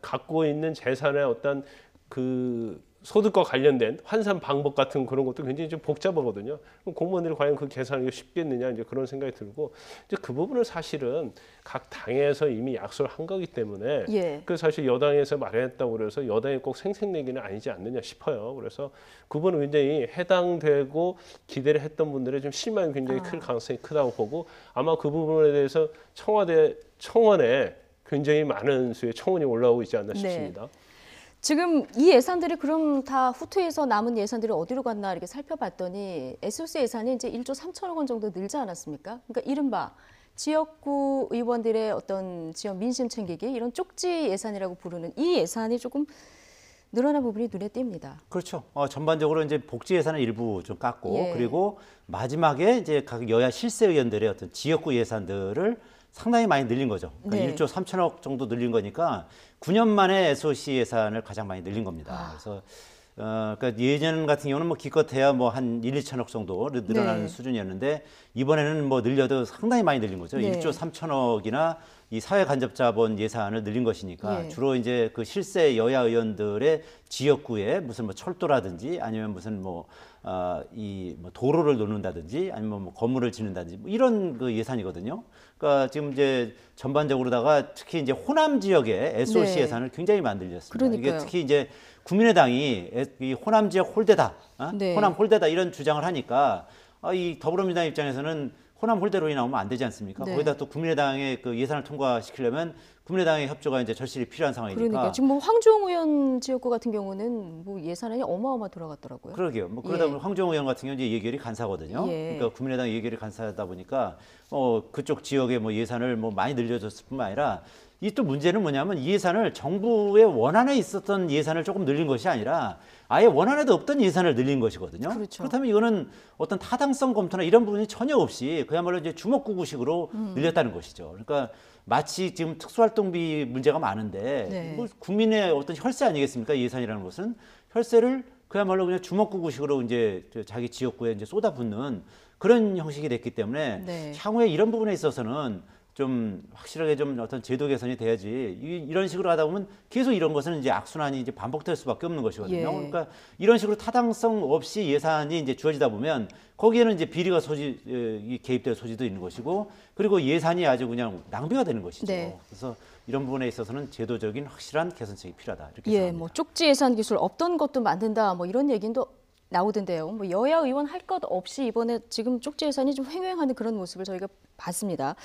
갖고 있는 재산의 어떤 그 소득과 관련된 환산 방법 같은 그런 것도 굉장히 좀 복잡하거든요. 그럼 공무원들이 과연 그 계산하기가 쉽겠느냐 이제 그런 생각이 들고 이제 그 부분을 사실은 각 당에서 이미 약속을 한 거기 때문에 예. 그 사실 여당에서 마련했다고 그래서 여당이 꼭 생색내기는 아니지 않느냐 싶어요. 그래서 그 부분은 굉장히 해당되고 기대를 했던 분들의 좀 실망이 굉장히 클 가능성이 크다고 보고 아마 그 부분에 대해서 청원에 굉장히 많은 수의 청원이 올라오고 있지 않나 싶습니다. 네. 지금 이 예산들이 그럼 다 후퇴해서 남은 예산들이 어디로 갔나 이렇게 살펴봤더니 SOC 예산이 이제 1조 3천억 원 정도 늘지 않았습니까? 그러니까 이른바 지역구 의원들의 어떤 지역 민심 챙기기 이런 쪽지 예산이라고 부르는 이 예산이 조금 늘어난 부분이 눈에 띕니다. 그렇죠. 전반적으로 이제 복지 예산을 일부 좀 깎고 예. 그리고 마지막에 이제 각 여야 실세 의원들의 어떤 지역구 예산들을 상당히 많이 늘린 거죠. 그러니까 네. 1조 3천억 정도 늘린 거니까 9년 만에 SOC 예산을 가장 많이 늘린 겁니다. 그래서 그러니까 예전 같은 경우는 뭐 기껏해야 뭐 한 1, 2천억 정도 늘어나는 네. 수준이었는데 이번에는 뭐 늘려도 상당히 많이 늘린 거죠. 네. 1조 3천억이나 이 사회간접자본 예산을 늘린 것이니까 예. 주로 이제 그 실세 여야 의원들의 지역구에 무슨 뭐 철도라든지 아니면 무슨 뭐 도로를 놓는다든지 아니면 뭐 건물을 짓는다든지 뭐 이런 그 예산이거든요. 그러니까 지금 이제 전반적으로다가 특히 이제 호남 지역의 SOC 네. 예산을 굉장히 많이 늘렸습니다. 그러니까요. 이게 특히 이제 국민의당이 이 호남 지역 홀대다, 네. 호남 홀대다 이런 주장을 하니까 이 더불어민주당 입장에서는 호남 홀대론이 나오면 안 되지 않습니까? 네. 거기다 또 국민의당의 그 예산을 통과시키려면 국민의당의 협조가 이제 절실히 필요한 상황이니까. 그러니까 지금 뭐 황교안 의원 지역구 같은 경우는 뭐 예산안이 어마어마 들어갔더라고요. 그러게요. 뭐 그러다 예. 보면 황교안 의원 같은 경우는 이제 예결위 간사거든요. 예. 그러니까 국민의당 예결위 간사다 보니까 그쪽 지역에 뭐 예산을 뭐 많이 늘려줬을 뿐만 아니라 이 또 문제는 뭐냐면 이 예산을 정부의 원안에 있었던 예산을 조금 늘린 것이 아니라 아예 원안에도 없던 예산을 늘린 것이거든요. 그렇죠. 그렇다면 이거는 어떤 타당성 검토나 이런 부분이 전혀 없이 그야말로 이제 주먹구구식으로 늘렸다는 것이죠. 그러니까 마치 지금 특수활동비 문제가 많은데 네. 뭐 국민의 어떤 혈세 아니겠습니까? 예산이라는 것은 혈세를 그야말로 그냥 주먹구구식으로 이제 자기 지역구에 이제 쏟아붓는 그런 형식이 됐기 때문에 네. 향후에 이런 부분에 있어서는 좀 확실하게 좀 어떤 제도 개선이 돼야지 이런 식으로 하다 보면 계속 이런 것은 이제 악순환이 이제 반복될 수밖에 없는 것이거든요. 예. 그러니까 이런 식으로 타당성 없이 예산이 이제 주어지다 보면 거기에는 이제 비리가 개입될 소지도 있는 것이고 그리고 예산이 아주 그냥 낭비가 되는 것이죠. 네. 그래서 이런 부분에 있어서는 제도적인 확실한 개선책이 필요하다 이렇게 예, 생각합니다. 뭐 쪽지 예산 기술 없던 것도 만든다 뭐 이런 얘기도 나오던데요. 뭐 여야 의원 할 것 없이 이번에 지금 쪽지 예산이 좀 횡행하는 그런 모습을 저희가 봤습니다.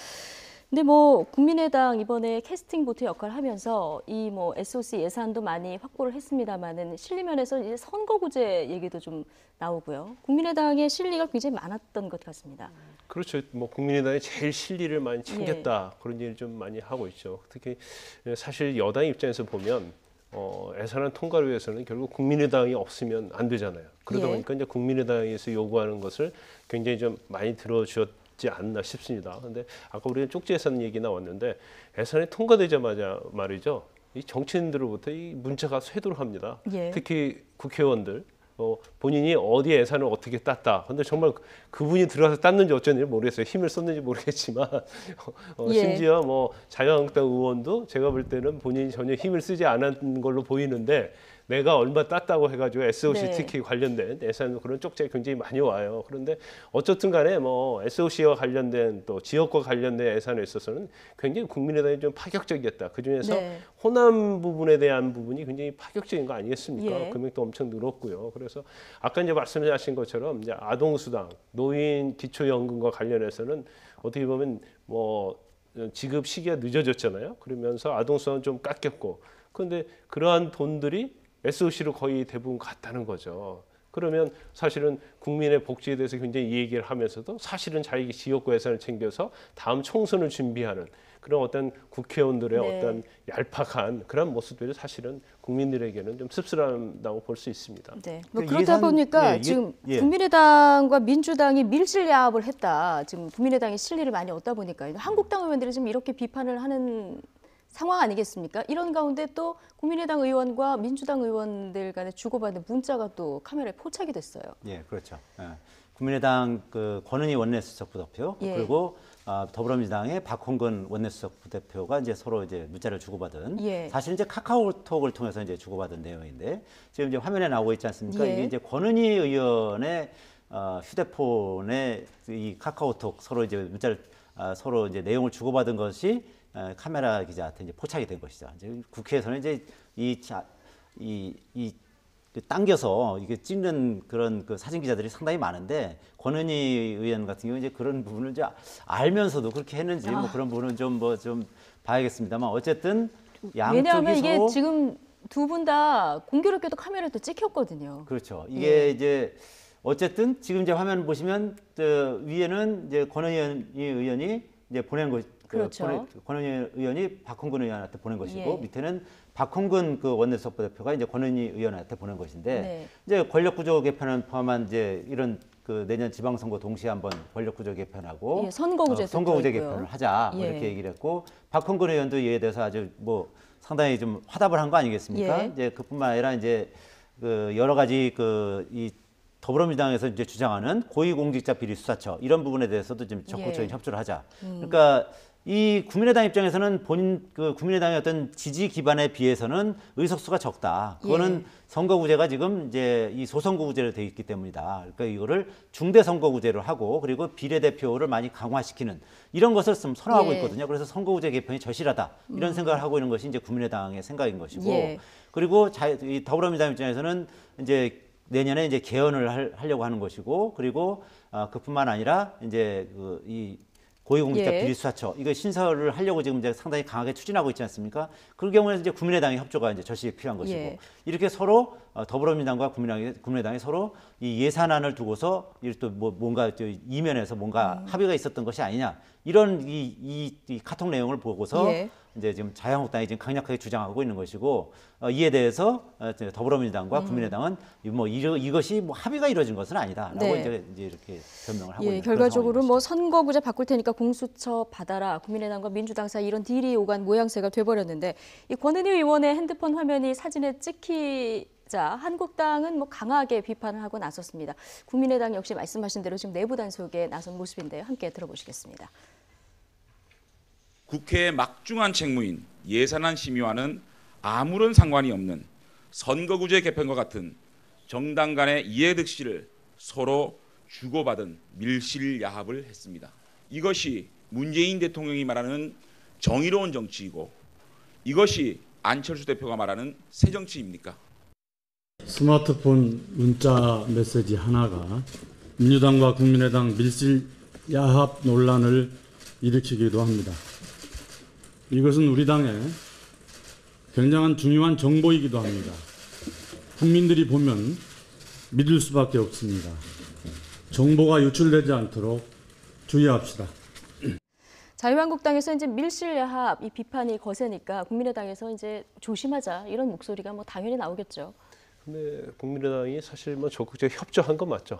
근데 뭐 국민의당 이번에 캐스팅 보트 역할을 하면서 이 뭐 SOC 예산도 많이 확보를 했습니다만은 실리면에서 이제 선거구제 얘기도 좀 나오고요. 국민의당의 실리가 굉장히 많았던 것 같습니다. 그렇죠. 뭐 국민의당이 제일 실리를 많이 챙겼다 그런 일을 좀 많이 하고 있죠. 특히 사실 여당 입장에서 보면 예산안 통과를 위해서는 결국 국민의당이 없으면 안 되잖아요. 그러다 예. 보니까 이제 국민의당에서 요구하는 것을 굉장히 좀 많이 들어주었지 않나 싶습니다. 그런데 아까 우리가 쪽지 예산 얘기 나왔는데 예산이 통과되자마자 말이죠. 이 정치인들로부터 이 문자가 쇄도를 합니다. 예. 특히 국회의원들. 본인이 어디 예산을 어떻게 땄다. 근데 정말 그분이 들어가서 땄는지 어쩐지 모르겠어요. 힘을 썼는지 모르겠지만 예. 심지어 뭐 자유한국당 의원도 제가 볼 때는 본인이 전혀 힘을 쓰지 않은 걸로 보이는데 내가 얼마 땄다고 해가지고 SOC 네. 특히 관련된 예산 그런 쪽지가 굉장히 많이 와요. 그런데 어쨌든 간에 뭐 SOC와 관련된 또 지역과 관련된 예산에 있어서는 굉장히 국민의당이 좀 파격적이었다. 그중에서 네. 호남 부분에 대한 부분이 굉장히 파격적인 거 아니겠습니까? 예. 금액도 엄청 늘었고요. 그래서 아까 이제 말씀하신 것처럼 이제 아동수당, 노인 기초연금과 관련해서는 어떻게 보면 뭐 지급 시기가 늦어졌잖아요. 그러면서 아동수당은 좀 깎였고, 그런데 그러한 돈들이 SOC로 거의 대부분 갔다는 거죠. 그러면 사실은 국민의 복지에 대해서 굉장히 이 얘기를 하면서도 사실은 자기 지역구 예산을 챙겨서 다음 총선을 준비하는 그런 어떤 국회의원들의 네. 어떤 얄팍한 그런 모습들이 사실은 국민들에게는 좀 씁쓸하다고 볼 수 있습니다. 네. 뭐 그 그렇다 예산- 보니까 예, 지금 예. 국민의당과 민주당이 밀실야합을 했다. 지금 국민의당이 실리를 많이 얻다 보니까 한국당 의원들이 지금 이렇게 비판을 하는 상황 아니겠습니까? 이런 가운데 또 국민의당 의원과 민주당 의원들 간에 주고받는 문자가 또 카메라에 포착이 됐어요. 예, 그렇죠. 예. 국민의당 그 권은희 원내수석 부대표 예. 그리고 더불어민주당의 박홍근 원내수석 부대표가 이제 서로 이제 문자를 주고받은 예. 사실 이제 카카오톡을 통해서 이제 주고받은 내용인데 지금 이제 화면에 나오고 있지 않습니까? 예. 이게 이제 권은희 의원의 휴대폰에 이 카카오톡 서로 이제 문자를 서로 이제 내용을 주고받은 것이 카메라 기자한테 이제 포착이 된 것이죠. 이제 국회에서는 이제 당겨서 이게 찍는 그런 그 사진 기자들이 상당히 많은데 권은희 의원 같은 경우 이제 그런 부분을 이제 알면서도 그렇게 했는지 뭐 그런 부분은 좀 봐야겠습니다만 어쨌든 양쪽이 왜냐하면 이게 서로 지금 두 분 다 공교롭게도 카메라에 또 찍혔거든요. 그렇죠. 이게 예. 이제 어쨌든 지금 이제 화면 보시면 위에는 이제 권은희 의원이 이제 보낸 것. 그렇죠. 권은희 의원이 박홍근 의원한테 보낸 것이고 예. 밑에는 박홍근 그 원내수석 부대표가 이제 권은희 의원한테 보낸 것인데 네. 이제 권력구조 개편을 포함한 이제 이런 그 내년 지방선거 동시에 한번 권력구조 개편하고 예, 선거구제 선거구제 있고요. 개편을 하자 뭐 예. 이렇게 얘기를 했고 박홍근 의원도 이에 대해서 아주 뭐 상당히 좀 화답을 한 거 아니겠습니까? 예. 이제 그뿐만 아니라 이제 그 여러 가지 이 더불어민주당에서 이제 주장하는 고위공직자 비리 수사처 이런 부분에 대해서도 좀 적극적인 예. 협조를 하자. 그러니까 이 국민의당 입장에서는 국민의당의 어떤 지지 기반에 비해서는 의석수가 적다. 그거는 예. 선거구제가 지금 이제 이 소선거구제로 되어 있기 때문이다. 그러니까 이거를 중대선거구제로 하고 그리고 비례대표를 많이 강화시키는 이런 것을 좀 선호하고 예. 있거든요. 그래서 선거구제 개편이 절실하다. 이런 생각을 하고 있는 것이 이제 국민의당의 생각인 것이고 예. 그리고 이 더불어민주당 입장에서는 이제 내년에 이제 개헌을 하려고 하는 것이고, 그리고 그뿐만 아니라 이제 이 고위공직자 예. 비리수사처 이거 신설을 하려고 지금 이제 상당히 강하게 추진하고 있지 않습니까? 그럴 경우에는 이제 국민의당의 협조가 이제 절실히 필요한 것이고, 예. 이렇게 서로 더불어민주당과 국민의당이 서로 이 예산안을 두고서 또 뭔가 이면에서 뭔가 합의가 있었던 것이 아니냐, 이런 이 카톡 내용을 보고서 예. 이제 지금 자유한국당이 지금 강력하게 주장하고 있는 것이고, 이에 대해서 더불어민주당과 국민의당은 이것이 뭐 합의가 이루어진 것은 아니다라고 네. 이제 이렇게 변명을 하고 예, 있는 그런 결과적으로 상황인 뭐 것이죠. 선거구제 바꿀 테니까 공수처 받아라. 국민의당과 민주당 사이 이런 딜이 오간 모양새가 돼버렸는데, 이 권은희 의원의 핸드폰 화면이 사진에 찍히자 한국당은 뭐 강하게 비판을 하고 나섰습니다. 국민의당 역시 말씀하신 대로 지금 내부 단속에 나선 모습인데요. 함께 들어보시겠습니다. 국회의 막중한 책무인 예산안 심의와는 아무런 상관이 없는 선거구제 개편과 같은 정당 간의 이해득실을 서로 주고받은 밀실야합을 했습니다. 이것이 문재인 대통령이 말하는 정의로운 정치이고, 이것이 안철수 대표가 말하는 새 정치입니까? 스마트폰 문자 메시지 하나가 민주당과 국민의당 밀실야합 논란을 일으키기도 합니다. 이것은 우리 당의 굉장한 중요한 정보이기도 합니다. 국민들이 보면 믿을 수밖에 없습니다. 정보가 유출되지 않도록 주의합시다. 자유한국당에서 이제 밀실야합 이 비판이 거세니까 국민의당에서 이제 조심하자 이런 목소리가 뭐 당연히 나오겠죠. 근데 국민의당이 사실 뭐 적극적으로 협조한 건 맞죠.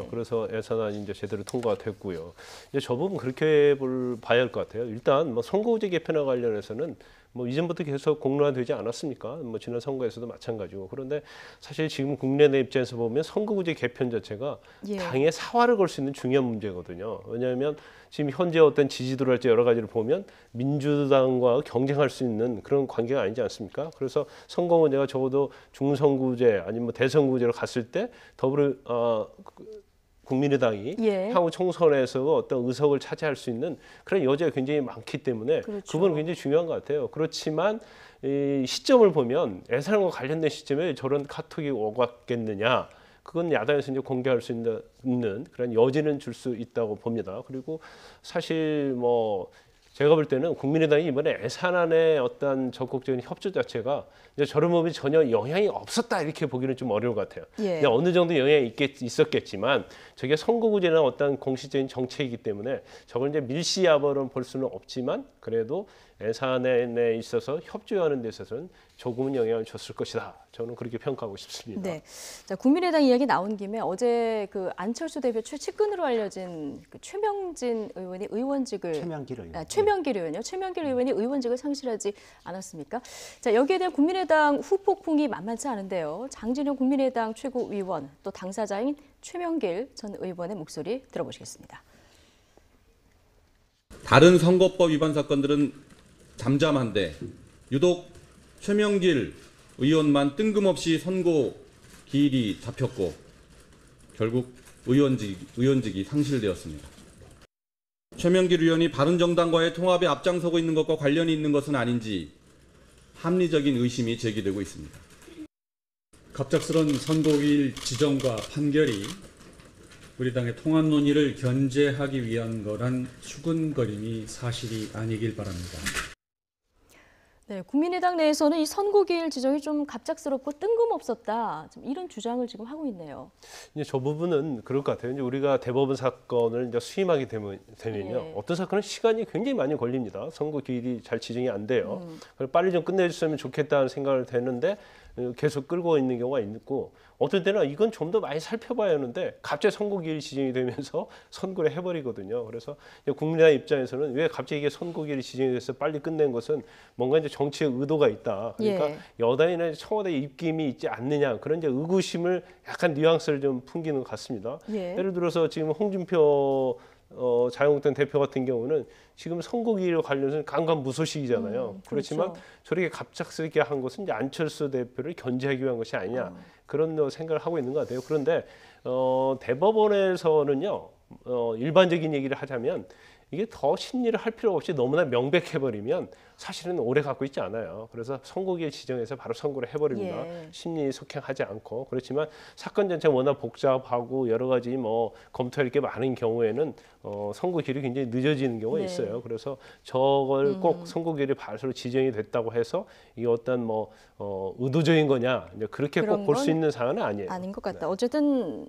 그래서 예산안이 이제 제대로 통과가 됐고요. 이제 저 부분 그렇게 봐야 할 것 같아요. 일단 뭐 선거구제 개편과 관련해서는 뭐 이전부터 계속 공론화되지 않았습니까? 뭐 지난 선거에서도 마찬가지고. 그런데 사실 지금 국민의당 입장에서 보면 선거구제 개편 자체가 예. 당의 사활을 걸 수 있는 중요한 문제거든요. 왜냐하면 지금 현재 어떤 지지도랄지 여러 가지를 보면 민주당과 경쟁할 수 있는 그런 관계가 아니지 않습니까? 그래서 선거 문제가 적어도 중선구제 아니면 뭐 대선구제로 갔을 때 국민의당이 예. 향후 총선에서 어떤 의석을 차지할 수 있는 그런 여지가 굉장히 많기 때문에 그렇죠. 그분은 굉장히 중요한 것 같아요. 그렇지만 이 시점을 보면 예산과 관련된 시점에 저런 카톡이 오갔겠느냐. 그건 야당에서 이제 공개할 수 있는 그런 여지는 줄 수 있다고 봅니다. 그리고 사실 뭐 제가 볼 때는 국민의당이 이번에 예산안의 어떤 적극적인 협조 자체가 이제 저런 부분이 전혀 영향이 없었다 이렇게 보기는 좀 어려울 것 같아요. 예. 어느 정도 영향이 있었겠지만 저게 선거구제나 어떤 공식적인 정책이기 때문에 저걸 이제 밀시야버로 볼 수는 없지만 그래도 예산안에 있어서 협조하는 데 있어서는 조금은 영향을 줬을 것이다. 저는 그렇게 평가하고 싶습니다. 네. 자, 국민의당 이야기 나온 김에 어제 그 안철수 대표 최측근으로 알려진 그 최명진 의원이 의원직을 최명길 의원이요. 최명길 의원이 의원직을 상실하지 않았습니까? 자, 여기에 대한 국민의당 후폭풍이 만만치 않은데요. 장진영 국민의당 최고위원 또 당사자인 최명길 전 의원의 목소리 들어보시겠습니다. 다른 선거법 위반 사건들은 잠잠한데 유독 최명길 의원만 뜬금없이 선고 기일이 잡혔고 결국 의원직이 상실되었습니다. 최명길 의원이 바른정당과의 통합에 앞장서고 있는 것과 관련이 있는 것은 아닌지 합리적인 의심이 제기되고 있습니다. 갑작스런 선거기일 지정과 판결이 우리 당의 통합 논의를 견제하기 위한 거란 수근거림이 사실이 아니길 바랍니다. 네, 국민의당 내에서는 이 선거기일 지정이 좀 갑작스럽고 뜬금없었다. 좀 이런 주장을 지금 하고 있네요. 이제 저 부분은 그럴 것 같아요. 이제 우리가 대법원 사건을 이제 수임하게 되면요, 네. 어떤 사건은 시간이 굉장히 많이 걸립니다. 선거 기일이 잘 지정이 안 돼요. 그래서 빨리 좀 끝내줬으면 좋겠다는 생각을 되는데 계속 끌고 있는 경우가 있고, 어떨 때는 이건 좀 더 많이 살펴봐야 하는데 갑자기 선거기일이 지정이 되면서 선고를 해버리거든요. 그래서 국민의당 입장에서는 왜 갑자기 이게 선거기일이 지정이 돼서 빨리 끝낸 것은 뭔가 이제 정치의 의도가 있다. 그러니까 예. 여당이나 청와대 입김이 있지 않느냐, 그런 이제 의구심을 약간 뉘앙스를 좀 풍기는 것 같습니다. 예. 예를 들어서 지금 홍준표 자유한국당 대표 같은 경우는 지금 선거기일 관련해서 강간무소식이잖아요. 그렇지만 그렇죠. 저렇게 갑작스럽게 한 것은 이제 안철수 대표를 견제하기 위한 것이 아니냐, 그런 생각을 하고 있는 것 같아요. 그런데 대법원에서는요, 일반적인 얘기를 하자면 이게 더 심리를 할 필요가 없이 너무나 명백해버리면 사실은 오래 갖고 있지 않아요. 그래서 선고기일 지정해서 바로 선고를 해버립니다. 예. 심리 속행하지 않고. 그렇지만 사건 자체가 워낙 복잡하고 여러 가지 뭐 검토할 게 많은 경우에는 선고기일이 굉장히 늦어지는 경우가 네. 있어요. 그래서 저걸 꼭 선고기일이 바로 지정이 됐다고 해서 이게 어떤 뭐 의도적인 거냐 이제 그렇게 꼭 볼 수 있는 사안은 아니에요. 아닌 것 같다. 네. 어쨌든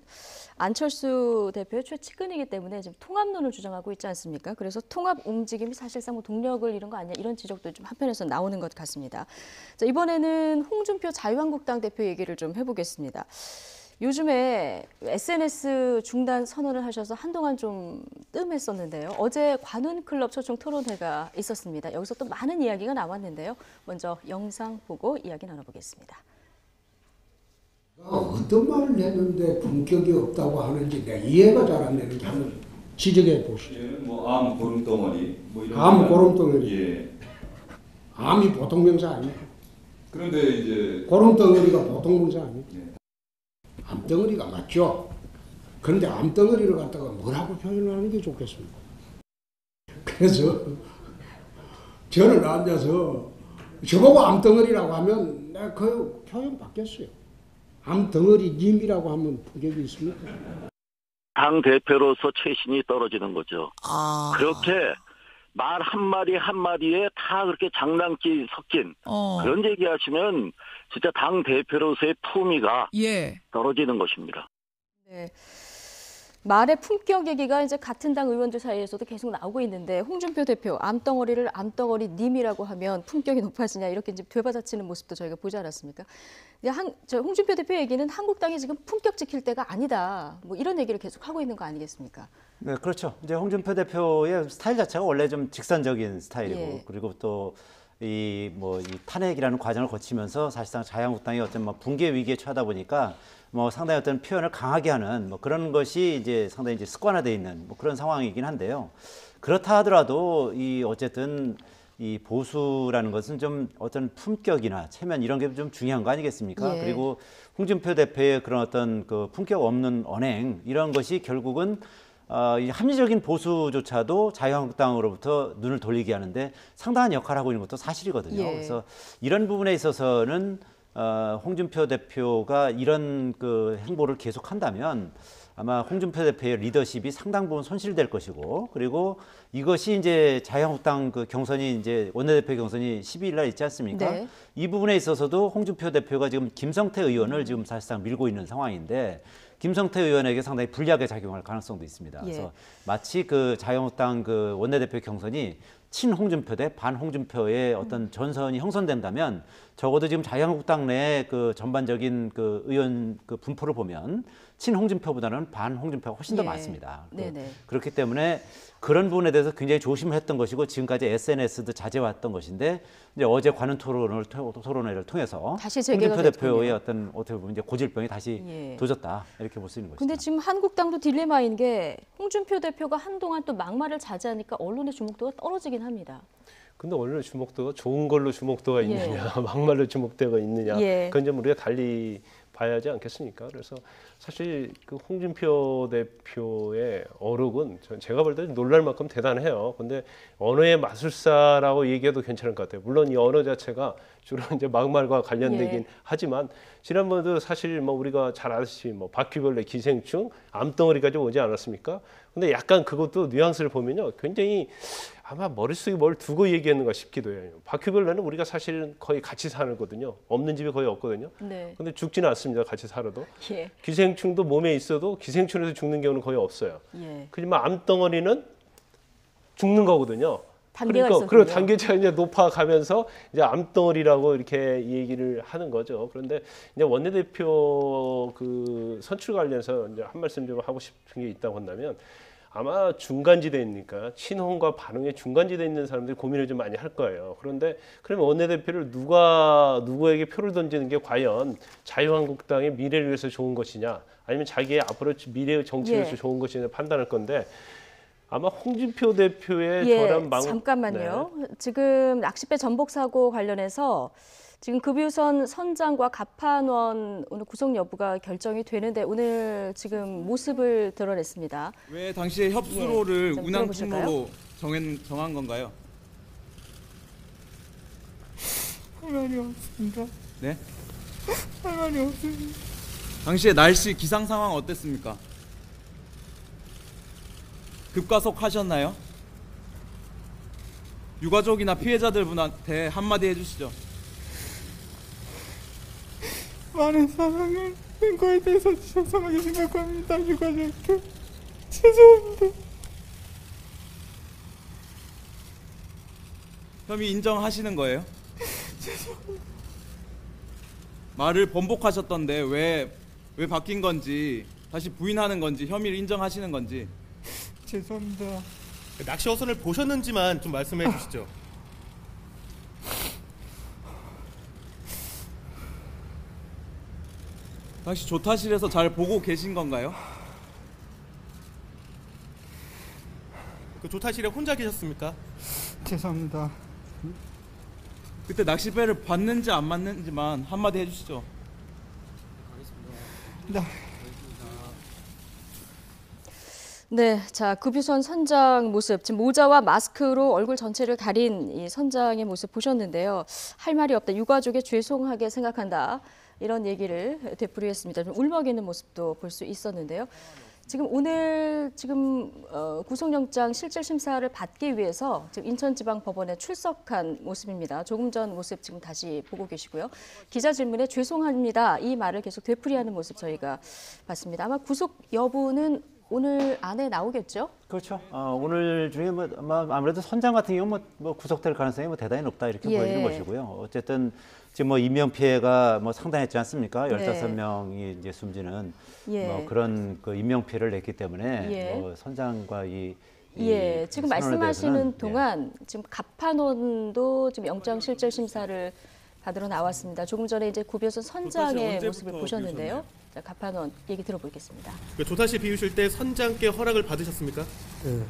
안철수 대표의 최측근이기 때문에 지금 통합론을 주장하고 있지 않습니까? 그래서 통합 움직임이 사실상 뭐 동력을 잃은 거 아니냐 이런 지적도 좀 한편에서 나오는 것 같습니다. 자, 이번에는 홍준표 자유한국당 대표 얘기를 좀 해보겠습니다. 요즘에 SNS 중단 선언을 하셔서 한동안 좀 뜸했었는데요. 어제 관훈클럽 초청 토론회가 있었습니다. 여기서 또 많은 이야기가 나왔는데요. 먼저 영상 보고 이야기 나눠보겠습니다. 어떤 말을 했는데 품격이 없다고 하는지 내가 이해가 잘 안 되는지 한번 지적해 보시죠. 암 고름덩어리 이런 암 고름덩어리. 예. 암이 보통 명사 아니에요. 그런데 이제 고름덩어리가 보통 명사 아니에요. 예. 암덩어리가 맞죠. 그런데 암덩어리를 갖다가 뭐라고 표현을 하는 게 좋겠습니까? 그래서 저는 앉아서 저보고 암덩어리라고 하면 내가 그 표현 받겠어요. 암덩어리 님이라고 하면 품격이 있습니까? 당 대표로서 최신이 떨어지는 거죠. 그렇게 말 한마디 한마디에 다 그렇게 장난기 섞인 그런 얘기하시면 진짜 당 대표로서의 품위가 떨어지는 것입니다. 네. 말의 품격 얘기가 이제 같은 당 의원들 사이에서도 계속 나오고 있는데 홍준표 대표 암덩어리를 암덩어리 님이라고 하면 품격이 높아지냐 이렇게 이제 되받아치는 모습도 저희가 보지 않았습니까? 저 홍준표 대표 얘기는 한국당이 지금 품격 지킬 때가 아니다. 뭐 이런 얘기를 계속 하고 있는 거 아니겠습니까? 네, 그렇죠. 이제 홍준표 대표의 스타일 자체가 원래 좀 직선적인 스타일이고 예. 그리고 또 이 탄핵이라는 과정을 거치면서 사실상 자유한국당이 어떤 붕괴 위기에 처하다 보니까 상당히 어떤 표현을 강하게 하는 그런 것이 이제 상당히 이제 습관화되어 있는 그런 상황이긴 한데요. 그렇다 하더라도 어쨌든 이 보수라는 것은 좀 어떤 품격이나 체면 이런 게 좀 중요한 거 아니겠습니까? 예. 그리고 홍준표 대표의 그런 어떤 그 품격 없는 언행 이런 것이 결국은 이 합리적인 보수조차도 자유한국당으로부터 눈을 돌리게 하는데 상당한 역할을 하고 있는 것도 사실이거든요. 예. 그래서 이런 부분에 있어서는 홍준표 대표가 이런 그 행보를 계속한다면 아마 홍준표 대표의 리더십이 상당 부분 손실될 것이고 그리고 이것이 이제 자유한국당 그 경선이 이제 원내대표 경선이 12일 날 있지 않습니까? 네. 이 부분에 있어서도 홍준표 대표가 지금 김성태 의원을 지금 사실상 밀고 있는 상황인데 김성태 의원에게 상당히 불리하게 작용할 가능성도 있습니다. 그래서 예. 마치 그 자유한국당 그 원내대표 경선이 친홍준표 대 반홍준표의 어떤 전선이 형성된다면 적어도 지금 자유한국당 내 그 전반적인 그 의원 그 분포를 보면 친홍준표보다는 반홍준표가 훨씬 더 예. 많습니다. 네네. 그렇기 때문에 그런 부분에 대해서 굉장히 조심을 했던 것이고 지금까지 SNS도 자제해왔던 것인데 이제 어제 관훈 토론회를 통해서 다시 재개가 홍준표 대표의 됐군요. 어떤 어떻게 보면 이제 고질병이 다시 예. 도졌다 이렇게 볼 수 있는 것이죠. 근데 지금 한국당도 딜레마인 게 홍준표 대표가 한동안 또 막말을 자제하니까 언론의 주목도가 떨어지긴 합니다. 근데 오늘 주목도가 좋은 걸로 주목도가 있느냐, 막말로 주목도가 있느냐, 예. 그건 좀 우리가 달리 봐야지 않겠습니까? 그래서 사실 그 홍준표 대표의 어록은 제가 볼 때 놀랄 만큼 대단해요. 근데 언어의 마술사라고 얘기해도 괜찮을 것 같아요. 물론 이 언어 자체가 주로 이제 막말과 관련되긴 예. 하지만 지난번에도 사실 우리가 잘 아시지 바퀴벌레, 기생충, 암덩어리까지 오지 않았습니까? 근데 약간 그것도 뉘앙스를 보면요, 굉장히 아마 머릿속에 뭘 두고 얘기했는가 싶기도 해요. 바퀴벌레는 우리가 사실은 거의 같이 사는거든요. 없는 집이 거의 없거든요. 네. 근데 죽지는 않습니다. 같이 살아도. 예. 기생충도 몸에 있어도 기생충에서 죽는 경우는 거의 없어요. 예. 하지만 암덩어리는 죽는 거거든요. 단계가 그리고 있었군요. 단계차가 이제 높아가면서 이제 암덩어리라고 이렇게 얘기를 하는 거죠. 그런데 이제 원내대표 그 선출 관련해서 이제 한 말씀 좀 하고 싶은 게 있다고 한다면 아마 중간지대니까 친홍과 반홍의 중간지대에 있는 사람들이 고민을 좀 많이 할 거예요. 그런데 그러면 원내대표를 누구에게 표를 던지는 게 과연 자유한국당의 미래를 위해서 좋은 것이냐 아니면 자기의 앞으로 미래의 정치를 위해서 좋은 것이냐 판단할 건데 아마 홍준표 대표의 저런 잠깐만요. 네. 지금 낚싯배 전복 사고 관련해서 지금 급유선 선장과 갑판원 오늘 구속 여부가 결정이 되는데 오늘 지금 모습을 드러냈습니다. 왜 당시에 협수로를 운항 통로로 정한 건가요? 할 말이 없습니다. 네? 할 말이 없습니다. 당시에 날씨 기상 상황 어땠습니까? 급가속하셨나요? 유가족이나 피해자들 분한테 한마디 해주시죠. 많은 사랑을 앵커에 대해서 죄송하게 생각합니다. 유가족들 죄송합니다. 혐의 인정하시는 거예요? 죄송합니다. 말을 번복하셨던데 왜 바뀐 건지 다시 부인하는 건지 혐의를 인정하시는 건지. 죄송합니다. 낚시 어선을 보셨는지만 좀 말씀해 주시죠. 당시 조타실에서 잘 보고 계신 건가요? 그 조타실에 혼자 계셨습니까? 죄송합니다. 그때 낚싯배를 봤는지 안 봤는지만 한마디 해주시죠. 네. 네, 자 구비선 선장 모습, 지금 모자와 마스크로 얼굴 전체를 가린 이 선장의 모습 보셨는데요. 할 말이 없다, 유가족에 죄송하게 생각한다, 이런 얘기를 되풀이했습니다. 좀 울먹이는 모습도 볼 수 있었는데요. 지금 오늘 구속영장 실질 심사를 받기 위해서 지금 인천지방법원에 출석한 모습입니다. 조금 전 모습 지금 다시 보고 계시고요. 기자 질문에 죄송합니다, 이 말을 계속 되풀이하는 모습 저희가 봤습니다. 아마 구속 여부는 오늘 안에 나오겠죠? 그렇죠. 오늘 중에 아무래도 선장 같은 경우 구속될 가능성이 대단히 높다 이렇게 보이는 것이고요. 어쨌든 지금 인명 피해가 상당했지 않습니까? 15명이 이제 숨지는 그런 인명 피해를 냈기 때문에 선장과 지금 말씀하시는 동안 지금 갑판원도 지금 영장 실질 심사를 받으러 나왔습니다. 조금 전에 이제 구비선 선장의 모습을 보셨는데요. 자, 갑판원 얘기 들어보겠습니다. 그 조타실 비우실 때 선장께 허락을 받으셨습니까? 네.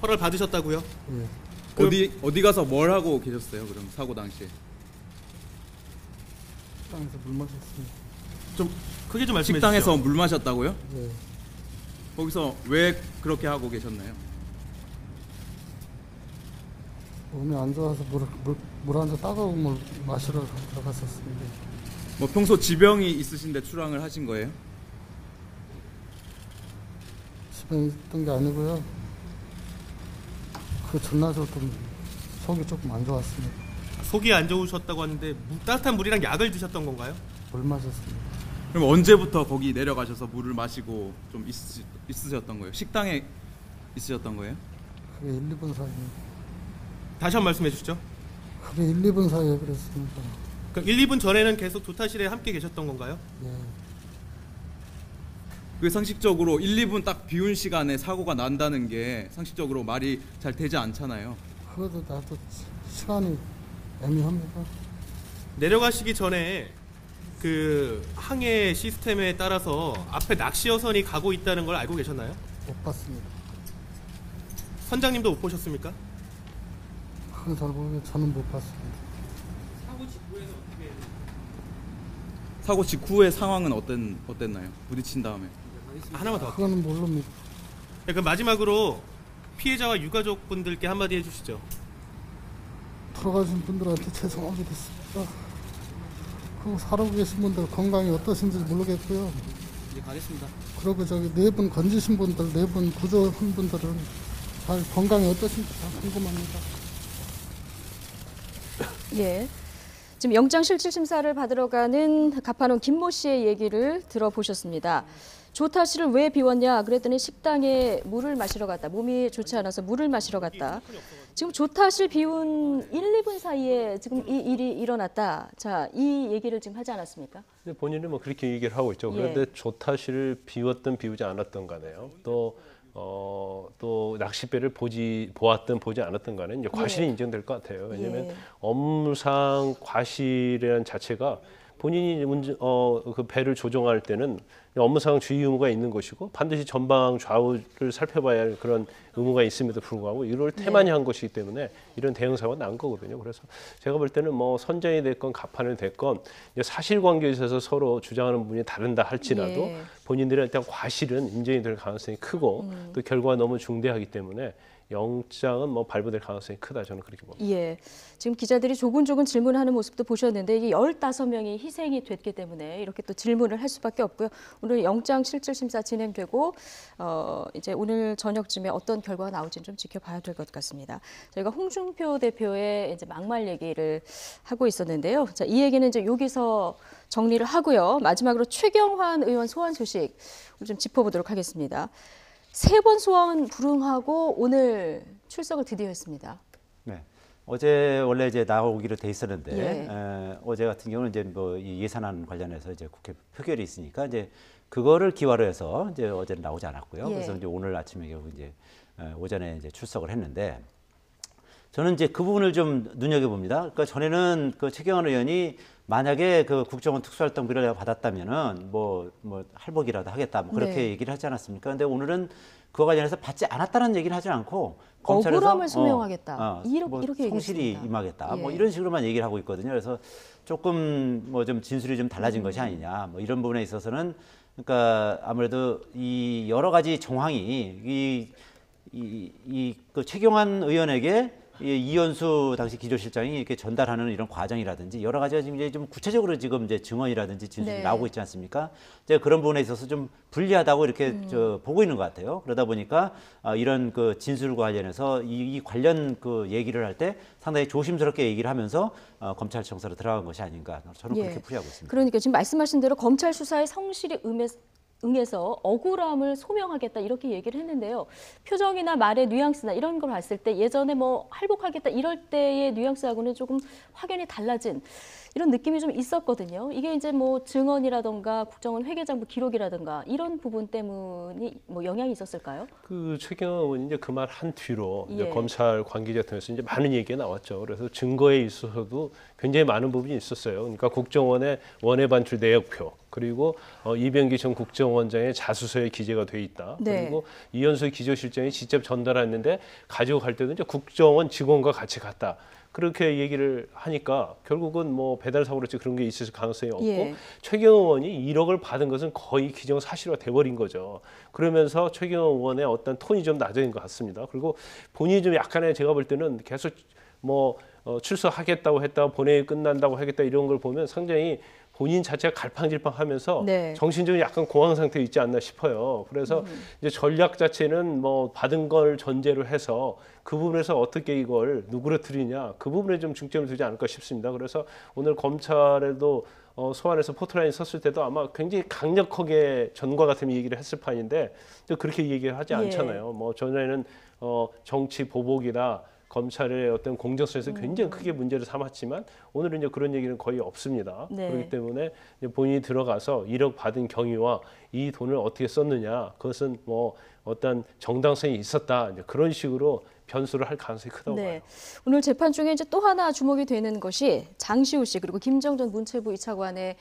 허락을 받으셨다고요? 네. 어디 가서 뭘 하고 계셨어요? 그럼 사고 당시에? 식당에서 물 마셨습니다. 좀 크게 좀 말씀해 식당에서 주시죠. 물 마셨다고요? 네. 거기서 왜 그렇게 하고 계셨나요? 몸이 안 좋아서 물 한 잔 따가운 물 마시러 들어갔었습니다. 평소 지병이 있으신데 출항을 하신 거예요? 지병이 있던 게 아니고요. 그 전날부터 속이 조금 안 좋았습니다. 속이 안 좋으셨다고 하는데 따뜻한 물이랑 약을 드셨던 건가요? 물 마셨습니다. 그럼 언제부터 거기 내려가셔서 물을 마시고 좀 있으셨던 거예요? 식당에 있으셨던 거예요? 그게 1, 2분 사이에. 다시 한 번 말씀해 주시죠. 그게 1, 2분 사이에 그랬습니다. 그럼 1, 2분 전에는 계속 조타실에 함께 계셨던 건가요? 네. 그 상식적으로 1, 2분 딱 비운 시간에 사고가 난다는 게 상식적으로 말이 잘 되지 않잖아요. 그래도 나도 시간이 애매합니다. 내려가시기 전에 그 항해 시스템에 따라서 앞에 낚시 어선이 가고 있다는 걸 알고 계셨나요? 못 봤습니다. 선장님도 못 보셨습니까? 그건 잘 모르겠어요. 저는 못 봤습니다. 사고 직후의 상황은 어땠나요? 부딪힌 다음에. 하나만 더. 그거는 모릅니다. 네, 그럼 마지막으로 피해자와 유가족분들께 한마디 해주시죠. 돌아가신 분들한테 죄송하게 됐습니다. 그리고 살아고 계신 분들 건강이 어떠신지 모르겠고요. 이제 가겠습니다. 그리고 네 분 건지신 분들, 4분 구조한 분들은 잘 건강이 어떠신지 다 궁금합니다. 예. 지금 영장 실질 심사를 받으러 가는 갑판원 김모 씨의 얘기를 들어보셨습니다. 조타실을 왜 비웠냐 그랬더니 식당에 물을 마시러 갔다. 몸이 좋지 않아서 물을 마시러 갔다. 지금 조타실 비운 1, 2분 사이에 지금 이 일이 일어났다. 자, 이 얘기를 지금 하지 않았습니까? 근데 본인은 그렇게 얘기를 하고 있죠. 그런데 조타실을 비웠든 비우지 않았던 간에요. 또 낚싯배를 보았든 보지 않았든 간에 이제 과실이 인정될 것 같아요. 왜냐하면 업무상 과실이라는 자체가 본인이 그 배를 조종할 때는 업무상 주의 의무가 있는 것이고 반드시 전방 좌우를 살펴봐야 할 그런 의무가 있음에도 불구하고 이걸 태만히 한 것이기 때문에 이런 대형 사고가 난 거거든요. 그래서 제가 볼 때는 선장이 됐건 갑판이 됐건 사실관계에 있어서 서로 주장하는 부분이 다른다 할지라도 본인들의 일단 과실은 인정이 될 가능성이 크고 또 결과가 너무 중대하기 때문에 영장은 뭐 발부될 가능성이 크다 저는 그렇게 봅니다. 예, 지금 기자들이 조근조근 질문하는 모습도 보셨는데 이게 15명이 희생이 됐기 때문에 이렇게 또 질문을 할 수밖에 없고요. 오늘 영장 실질 심사 진행되고 이제 오늘 저녁쯤에 어떤 결과가 나올지는 좀 지켜봐야 될 것 같습니다. 저희가 홍준표 대표의 이제 막말 얘기를 하고 있었는데요. 자, 이 얘기는 이제 여기서 정리를 하고요. 마지막으로 최경환 의원 소환 소식 좀 짚어보도록 하겠습니다. 3번 소환 불응하고 오늘 출석을 드디어 했습니다. 네. 어제 원래 이제 나오기로 돼 있었는데 예. 어제 같은 경우는 이제 뭐 이 예산안 관련해서 이제 국회 표결이 있으니까 이제 그거를 기화로 해서 이제 어제는 나오지 않았고요. 예. 그래서 이제 오늘 아침에 결국 이제 오전에 이제 출석을 했는데 저는 이제 그 부분을 좀 눈여겨 봅니다. 그러니까 전에는 그 최경환 의원이 만약에 그 국정원 특수활동비를 내가 받았다면은 뭐 할복이라도 하겠다 뭐 그렇게 네. 얘기를 하지 않았습니까? 근데 오늘은 그와 관련해서 받지 않았다는 얘기를 하지 않고 검찰에서 억울함을 소명하겠다. 이렇게 성실히 얘기했습니다. 임하겠다. 예. 뭐 이런 식으로만 얘기를 하고 있거든요. 그래서 조금 뭐 좀 진술이 좀 달라진 것이 아니냐. 뭐 이런 부분에 있어서는 그러니까 아무래도 이 여러 가지 정황이 그 최경환 의원에게 이현수 당시 기조실장이 이렇게 전달하는 이런 과정이라든지 여러 가지가 지금 이제 좀 구체적으로 지금 이제 증언이라든지 진술이 네. 나오고 있지 않습니까? 제가 그런 부분에 있어서 좀 불리하다고 이렇게 보고 있는 것 같아요. 그러다 보니까 이런 그 진술과 관련해서 이 관련 그 얘기를 할 때 상당히 조심스럽게 얘기를 하면서 검찰청사로 들어간 것이 아닌가 저는 그렇게 풀이하고 있습니다. 그러니까 지금 말씀하신 대로 검찰 수사에 성실히 응해서 억울함을 소명하겠다 이렇게 얘기를 했는데요. 표정이나 말의 뉘앙스나 이런 걸 봤을 때 예전에 뭐 할복하겠다 이럴 때의 뉘앙스하고는 조금 확연히 달라진 이런 느낌이 좀 있었거든요. 이게 이제 뭐 증언이라든가 국정원 회계장부 기록이라든가 이런 부분 때문이 뭐 영향이 있었을까요? 그 최경환 의원이 이제 그 말 한 뒤로 이제 예. 검찰 관계자 통해서 이제 많은 얘기가 나왔죠. 그래서 증거에 있어서도 굉장히 많은 부분이 있었어요. 그러니까 국정원의 원외 반출 내역표 그리고 이병기 전 국정원장의 자수서에 기재가 돼 있다. 네. 그리고 이현수 기조실장이 직접 전달했는데 가지고 갈 때도 이제 국정원 직원과 같이 갔다. 그렇게 얘기를 하니까 결국은 뭐 배달 사고랄지 그런 게 있을 가능성이 없고 예. 최경환 의원이 1억을 받은 것은 거의 기정사실화 돼버린 거죠. 그러면서 최경환 의원의 어떤 톤이 좀 낮아진 것 같습니다. 그리고 본인이 좀 약간의 제가 볼 때는 계속 뭐 출석하겠다고 했다 본회의 끝난다고 하겠다 이런 걸 보면 상당히 본인 자체가 갈팡질팡하면서 네. 정신적으로 약간 공황 상태에 있지 않나 싶어요. 그래서 이제 전략 자체는 뭐 받은 걸 전제로 해서 그 부분에서 어떻게 이걸 누그러뜨리냐 그 부분에 좀 중점을 두지 않을까 싶습니다. 그래서 오늘 검찰에도 소환해서 포토라인 섰을 때도 아마 굉장히 강력하게 전과 같으면 얘기를 했을 판인데 또 그렇게 얘기를 하지 않잖아요. 뭐 전에는 정치 보복이나 검찰의 어떤 공정성에서 굉장히 크게 문제를 삼았지만 오늘은 이제 그런 얘기는 거의 없습니다. 네. 그렇기 때문에 이제 본인이 들어가서 1억 받은 경위와 이 돈을 어떻게 썼느냐 그것은 뭐 어떤 정당성이 있었다 이제 그런 식으로 변수를 할 가능성이 크다고 봐요. 오늘 재판 중에 이제 또 하나 주목이 되는 것이 장시호 씨 그리고 김정전 문체부 2차관의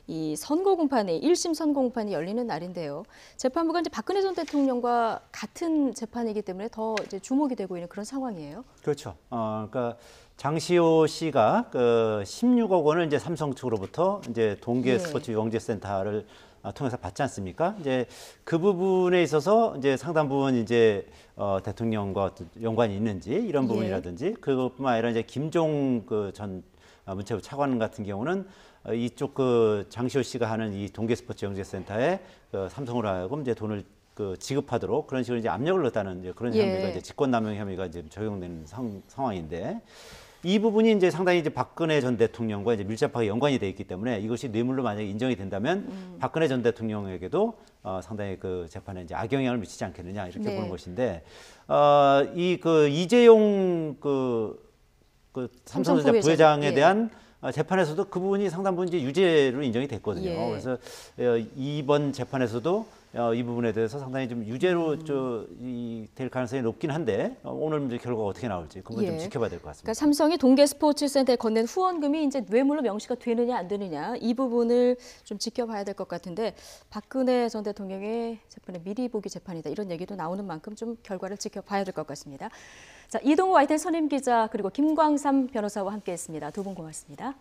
이 선거 공판이 1심 선거 공판이 열리는 날인데요. 재판부가 이제 박근혜 전 대통령과 같은 재판이기 때문에 더 이제 주목이 되고 있는 그런 상황이에요. 그렇죠. 그러니까 장시호 씨가 그 16억 원을 이제 삼성 측으로부터 이제 동계 예. 스포츠 영재센터를 통해서 받지 않습니까? 이제 그 부분에 있어서 이제 상당 부분 이제 대통령과 어떤 연관이 있는지 이런 부분이라든지 그것뿐만 아니라 이제 김종 그 전 문체부 차관 같은 경우는 이쪽 그 장시호 씨가 하는 이 동계 스포츠 영재센터에 그 삼성으로 하여금 이제 돈을 그 지급하도록 그런 식으로 이제 압력을 넣었다는 이제 그런 혐의가 이제 직권남용 혐의가 이제 적용되는 상황인데 이 부분이 이제 상당히 이제 박근혜 전 대통령과 이제 밀접하게 연관이 돼 있기 때문에 이것이 뇌물로 만약에 인정이 된다면 박근혜 전 대통령에게도 상당히 그 재판에 이제 악영향을 미치지 않겠느냐 이렇게 보는 것인데 이 그 이재용 그 삼성전자 부회장에 대한 재판에서도 그 부분이 상당 부분 이제 유죄로 인정이 됐거든요. 예. 그래서 이번 재판에서도 이 부분에 대해서 상당히 좀 유죄로 될 가능성이 높긴 한데 오늘 이제 결과가 어떻게 나올지 그건 좀 지켜봐야 될 것 같습니다. 그러니까 삼성이 동계 스포츠센터에 건넨 후원금이 이제 뇌물로 명시가 되느냐 안 되느냐 이 부분을 좀 지켜봐야 될 것 같은데 박근혜 전 대통령의 재판에 미리 보기 재판이다 이런 얘기도 나오는 만큼 좀 결과를 지켜봐야 될 것 같습니다. 자, 이동우 YTN 선임 기자 그리고 김광삼 변호사와 함께했습니다. 두 분 고맙습니다.